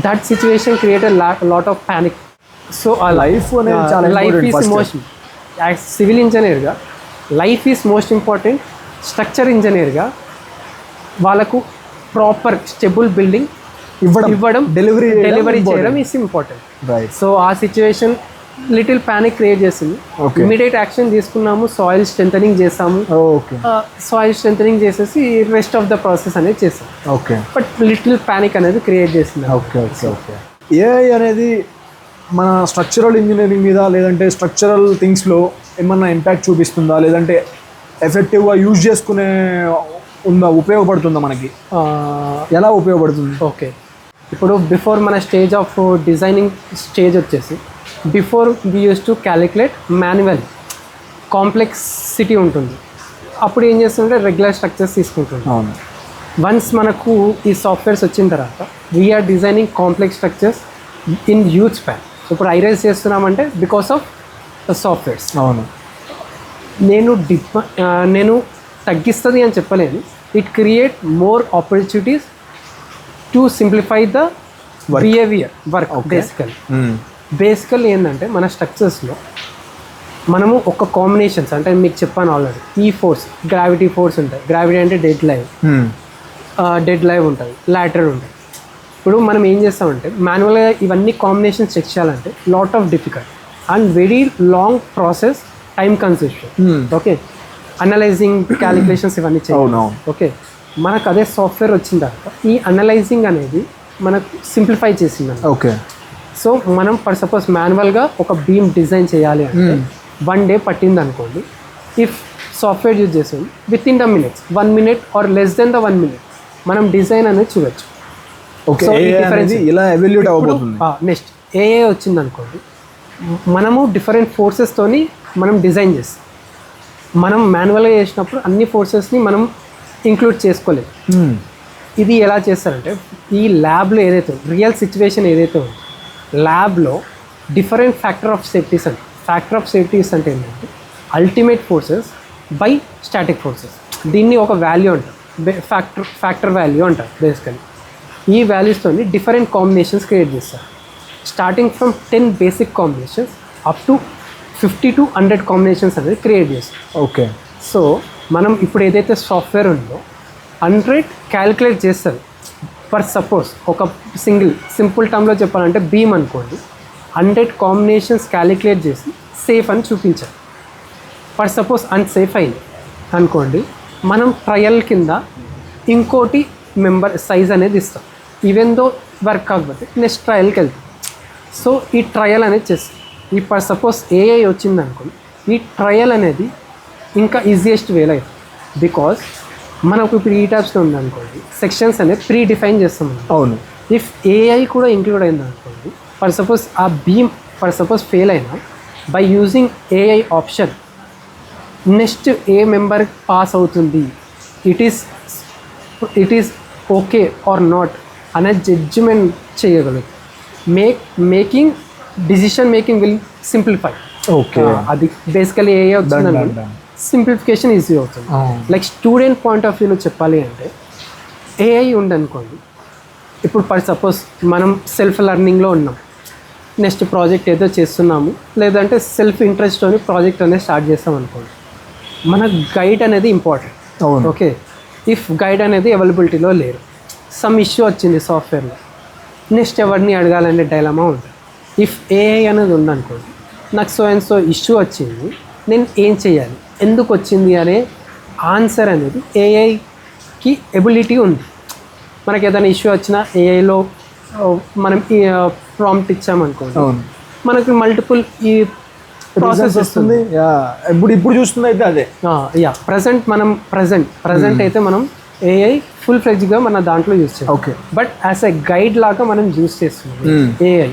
That situation created lot of panic. So ఆ లైఫ్ ఈజ్ మోస్ట్, సివిల్ ఇంజనీర్గా life is most important. Structure ఇంజనీర్గా వాళ్ళకు ప్రాపర్ స్టెబుల్ బిల్డింగ్ ఇవ్వడం, డెలివరీ చేయడం ఈజ్ ఇంపార్టెంట్. రైట్. సో ఆ సిచ్యువేషన్ లిటిల్ ప్యానిక్ క్రియేట్ చేసింది. ఇమీడియట్ యాక్షన్ తీసుకున్నాము, సాయిల్ స్ట్రెంథనింగ్ చేసాము. ఓకే. సాయిల్ స్ట్రెంథనింగ్ చేసేసి రెస్ట్ ఆఫ్ ద ప్రాసెస్ అనేది చేసాం. ఓకే. బట్ లిటిల్ ప్యానిక్ అనేది క్రియేట్ చేసింది. ఓకే. ఓకే. ఓకే. ఏఐ అనేది మన స్ట్రక్చరల్ ఇంజనీరింగ్ మీద లేదంటే స్ట్రక్చరల్ థింగ్స్లో ఏమన్నా ఇంపాక్ట్ చూపిస్తుందా, లేదంటే ఎఫెక్టివ్గా యూజ్ చేసుకునే ఉపయోగపడుతుందా మనకి? ఎలా ఉపయోగపడుతుంది? ఓకే. ఇప్పుడు బిఫోర్ మన స్టేజ్ ఆఫ్ డిజైనింగ్ స్టేజ్ వచ్చేసి before we use to calculate manual complexity ఉంటుంది. అప్పుడు ఏం చేస్తుంటే రెగ్యులర్ స్ట్రక్చర్స్ తీసుకుంటుంది. అవును. వన్స్ మనకు ఈ సాఫ్ట్వేర్స్ వచ్చిన తర్వాత we are designing complex structures in huge span. ఇప్పుడు ఐరైజ్ చేస్తున్నామంటే బికాస్ ఆఫ్ సాఫ్ట్వేర్స్. అవును. నేను తగ్గిస్తుంది అని చెప్పలేను. It create more opportunities to simplify the behaviour work. Basically ఏంటంటే మన స్ట్రక్చర్స్లో మనము ఒక కాంబినేషన్స్ అంటే మీకు చెప్పాను ఆల్రెడీ, ఈ ఫోర్స్, గ్రావిటీ ఫోర్స్ ఉంటాయి. గ్రావిటీ అంటే డెడ్ లైవ్ ఉంటుంది, లాటరల్ ఉంటుంది. ఇప్పుడు మనం ఏం చేస్తామంటే మాన్యువల్గా ఇవన్నీ కాంబినేషన్స్ చెక్ చేయాలంటే lot of difficult and very long process, time conception. Okay. Analysing, calculations ఇవన్నీ చేయాలి. ఓకే. మనకు అదే సాఫ్ట్వేర్ వచ్చిన తర్వాత ఈ అనలైజింగ్ అనేది మనకు సింప్లిఫై చేసింది. ఓకే. సో మనం ఫర్ సపోజ్ మాన్యువల్గా ఒక బీమ్ డిజైన్ చేయాలి అంటే 1 day పట్టింది అనుకోండి. ఇఫ్ సాఫ్ట్వేర్ యూజ్ చేసాం with in the minutes, 1 minute or less than the 1 minute మనం డిజైన్ అనేది చూడొచ్చు. ఓకే. ఇలా ఎవాల్యుయేట్ అవ్వబోతుంది. నెక్స్ట్ ఏఏ వచ్చింది అనుకోండి, మనము డిఫరెంట్ ఫోర్సెస్తోని మనం డిజైన్ చేస్తాం. మనం మాన్యువల్గా చేసినప్పుడు అన్ని ఫోర్సెస్ని మనం ఇంక్లూడ్ చేసుకోలేదు. ఇది ఎలా చేస్తారంటే ఈ ల్యాబ్లో ఏదైతే రియల్ సిచ్యువేషన్ ఏదైతే ఉందో ల్యాబ్లో డిఫరెంట్ ఫ్యాక్టర్ ఆఫ్ సేఫ్టీస్ అంటే ఏంటంటే ultimate forces by static forces. దీన్ని ఒక వాల్యూ అంటారు, ఫ్యాక్టర్ వాల్యూ అంటారు బేసికలీ. ఈ వాల్యూస్తో డిఫరెంట్ కాంబినేషన్స్ క్రియేట్ చేస్తారు. Starting from 10 basic combinations up to 50 to 100 combinations అనేది క్రియేట్ చేస్తారు. ఓకే. సో మనం ఇప్పుడు ఏదైతే సాఫ్ట్వేర్ ఉందో 100 క్యాలిక్యులేట్ చేస్తారు. ఫర్ సపోజ్ ఒక సింపుల్ టర్మ్లో చెప్పాలంటే బీమ్ అనుకోండి, 100 కాంబినేషన్స్ క్యాలిక్యులేట్ చేసి సేఫ్ అని చూపించాలి. ఫర్ సపోజ్ అన్సేఫ్ అయింది అనుకోండి, మనం ట్రయల్ కింద ఇంకోటి మెంబర్ సైజ్ అనేది ఇస్తాం. ఈవెన్ దో వర్క్ కాకపోతే నెక్స్ట్ ట్రయల్కి వెళ్తాం. సో ఈ ట్రయల్ అనేది చేస్తాం. ఈ ఫర్ సపోజ్ ఏఐ వచ్చింది అనుకోండి, ఈ ట్రయల్ అనేది ఇంకా ఈజియెస్ట్ వేలో అవుతుంది. బికాజ్ మనకు ఇప్పుడు ఈ టైప్స్లో ఉందనుకోండి, సెక్షన్స్ అనేది ప్రీ డిఫైన్ చేస్తాం. అవును. ఇఫ్ ఏఐ కూడా ఇంక్లూడ్ అయింది అనుకోండి, ఫర్ సపోజ్ ఆ బీమ్ ఫర్ సపోజ్ ఫెయిల్ అయినా by using AI option next a member pass అవుతుంది, it is okay or not అనే జడ్జిమెంట్ చేయగలదు. Making decision making will simplify. Okay. అది బేసికలీ ఏఐ వచ్చిందండి, సింప్లిఫికేషన్ ఈజీ అవుతుంది. లైక్ స్టూడెంట్ పాయింట్ ఆఫ్ వ్యూలో చెప్పాలి అంటే ఏఐ ఉండనుకోండి, ఇప్పుడు ఫర్ సపోజ్ మనం సెల్ఫ్ లెర్నింగ్లో ఉన్నాం, నెక్స్ట్ ప్రాజెక్ట్ ఏదో చేస్తున్నాము, లేదంటే సెల్ఫ్ ఇంట్రెస్ట్తోని ప్రాజెక్ట్ అనేది స్టార్ట్ చేస్తాం అనుకోండి, మన గైడ్ అనేది ఇంపార్టెంట్. ఓకే. ఇఫ్ గైడ్ అనేది అవైలబిలిటీలో లేరు, సమ్ ఇష్యూ వచ్చింది సాఫ్ట్వేర్లో, నెక్స్ట్ ఎవరిని అడగాలనే డైలమా ఉంటుంది. ఇఫ్ ఏఐ అనేది ఉందనుకోండి, నాకు సో అండ్ సో ఇష్యూ వచ్చింది, నేను ఏం చేయాలి, ఎందుకు వచ్చింది అనే ఆన్సర్ అనేది ఏఐకి ఎబిలిటీ ఉంది. మనకి ఏదైనా ఇష్యూ వచ్చినా ఏఐలో మనం ప్రాంప్ట్ ఇచ్చామనుకోండి, మనకి మల్టిపుల్ ఈ ప్రాసెస్ వస్తుంది. ఇప్పుడు చూస్తుంది అయితే అదే ప్రజెంట్ అయితే మనం ఏఐ ఫుల్ ఫ్లెడ్జ్గా మన దాంట్లో యూజ్ చేస్తాం. Okay, but as a guide లాగా మనం యూజ్ చేస్తున్నాం ఏఐ.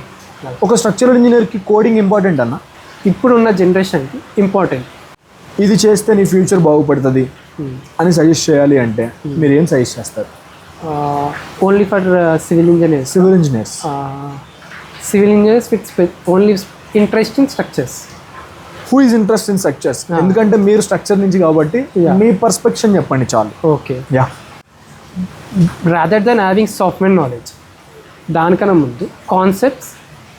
ఒక స్ట్రక్చరల్ ఇంజనీర్కి కోడింగ్ ఇంపార్టెంట్ అన్న, ఇప్పుడున్న జనరేషన్కి ఇంపార్టెంట్. ఇది చేస్తే నీ ఫ్యూచర్ బాగుపడుతుంది అని సజెస్ట్ చేయాలి అంటే మీరు ఏం సజెస్ట్ చేస్తారు? Only for civil engineers. Civil engineers with only interest in structures. Who is interest in structures? ఎందుకంటే మీరు స్ట్రక్చర్ నుంచి కాబట్టి మీ పర్స్పెక్షన్ చెప్పండి చాలు. Okay, rather than having software knowledge, దానికన్నా ముందు కాన్సెప్ట్స్,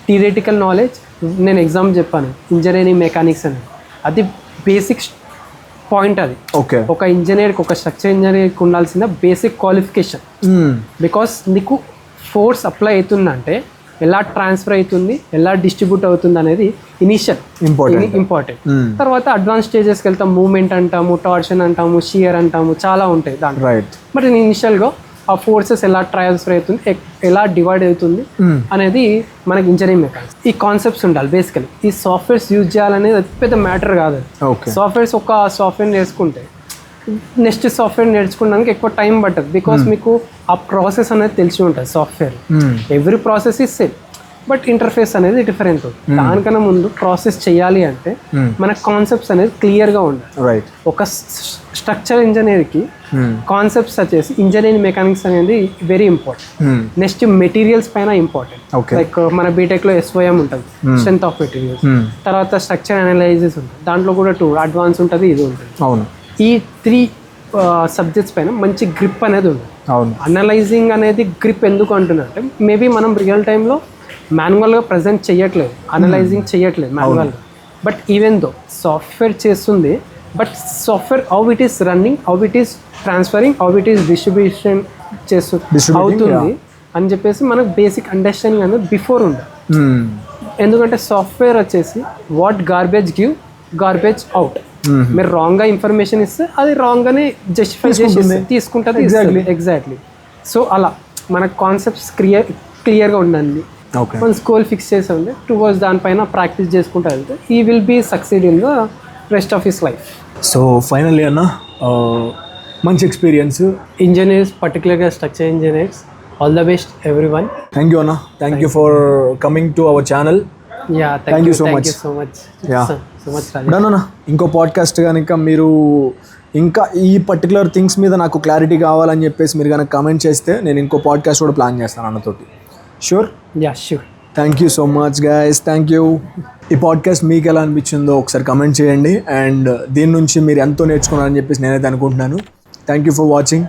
థియరిటికల్ నాలెడ్జ్. నేను ఎగ్జామ్ చెప్పాను ఇంజనీరింగ్ మెకానిక్స్ అని, అది బేసిక్ పాయింట్. అది ఓకే, ఒక ఇంజనీర్కి, ఒక స్ట్రక్చర్ ఇంజనీర్కి ఉండాల్సిన బేసిక్ క్వాలిఫికేషన్. బికాస్ నీకు ఫోర్స్ అప్లై అవుతుందంటే ఎలా ట్రాన్స్ఫర్ అవుతుంది, ఎలా డిస్ట్రిబ్యూట్ అవుతుంది అనేది ఇనిషియల్ ఇంపార్టెంట్. తర్వాత అడ్వాన్స్ స్టేజెస్కి వెళ్తాం, మూవ్మెంట్ అంటాము, టార్షన్ అంటాము, షియర్ అంటాము, చాలా ఉంటాయి దాంట్లో. బట్ ఇనిషియల్గా ఆ ఫోర్సెస్ ఎలా ట్రాన్స్ఫర్ అవుతుంది, ఎలా డివైడ్ అవుతుంది అనేది మనకి ఇంజనీరింగ్ మెకానిక్స్. ఈ కాన్సెప్ట్స్ ఉండాలి బేసికలీ. ఈ సాఫ్ట్వేర్స్ యూజ్ చేయాలనేది పెద్ద మ్యాటర్ కాదు. సాఫ్ట్వేర్స్ ఒక సాఫ్ట్వేర్ నేర్చుకుంటే నెక్స్ట్ సాఫ్ట్వేర్ నేర్చుకోవడానికి ఎక్కువ టైం పట్టదు. బికాస్ మీకు ఆ ప్రాసెస్ అనేది తెలిసి ఉంటుంది. Software every process is same, but interface అనేది డిఫరెంట్ ఉంటుంది. దానికన్నా ముందు ప్రాసెస్ చేయాలి అంటే మన కాన్సెప్ట్స్ అనేది క్లియర్గా ఉండాలి. ఒక స్ట్రక్చర్ ఇంజనీర్కి కాన్సెప్ట్స్ వచ్చేసి ఇంజనీరింగ్ మెకానిక్స్ అనేది వెరీ ఇంపార్టెంట్. నెక్స్ట్ మెటీరియల్స్ పైన ఇంపార్టెంట్. లైక్ మన బీటెక్లో SOM ఉంటుంది, స్ట్రెంత్ ఆఫ్ మెటీరియల్స్. తర్వాత స్ట్రక్చర్ అనలైసిస్ ఉంటుంది, దాంట్లో కూడా 2 అడ్వాన్స్ ఉంటుంది, ఇది ఉంటుంది. అవును, ఈ 3 సబ్జెక్ట్స్ పైన మంచి గ్రిప్ అనేది ఉంది. అనలైజింగ్ అనేది గ్రిప్ ఎందుకు అంటున్నారంటే, మేబీ మనం రియల్ టైంలో మాన్యువల్గా ప్రజెంట్ చేయట్లేదు, అనలైజింగ్ చేయట్లేదు మాన్యువల్గా. బట్ ఈవెన్ దో సాఫ్ట్వేర్ చేస్తుంది, but software how it is running, how it is transferring, how it is distribution అవుతుంది అని చెప్పేసి మనకు బేసిక్ అండర్స్టాండింగ్ అనేది బిఫోర్ ఉండాలి. ఎందుకంటే సాఫ్ట్వేర్ వచ్చేసి what garbage give, garbage out. మీరు రాంగ్గా ఇన్ఫర్మేషన్ ఇస్తే అది రాంగ్గానే జస్టిఫై చేసి తీసుకుంటుంది. ఎగ్జాక్ట్లీ. సో అలా మన కాన్సెప్ట్స్ క్లియర్గా ఉండండి. మన స్కోల్ ఫిక్స్ చేసి ఉంది టువర్డ్స్ దానిపైన ప్రాక్టీస్ చేసుకుంటూ వెళ్తే ఈ will be succeed in the rest of his life. So finally అన్న, మంచి ఎక్స్పీరియన్స్. ఇంజనీర్స్, పర్టికులర్గా structure engineers, all the best everyone. Thank you అన్న, thank you for coming to our channel. Thank you so much. Done. ఇంకో podcast కనుక మీరు ఇంకా ఈ particular things మీద నాకు క్లారిటీ కావాలని చెప్పేసి మీరు కనుక కామెంట్ చేస్తే నేను ఇంకో పాడ్కాస్ట్ కూడా ప్లాన్ చేస్తాను అన్నతోటి. Sure? Sure. Thank you so much guys, thank you. ఈ పాడ్కాస్ట్ మీకు ఎలా అనిపించిందో ఒకసారి కమెంట్ చేయండి. అండ్ దీని నుంచి మీరు ఎంతో నేర్చుకున్నారని చెప్పేసి నేనైతే అనుకుంటున్నాను. Thank you for watching.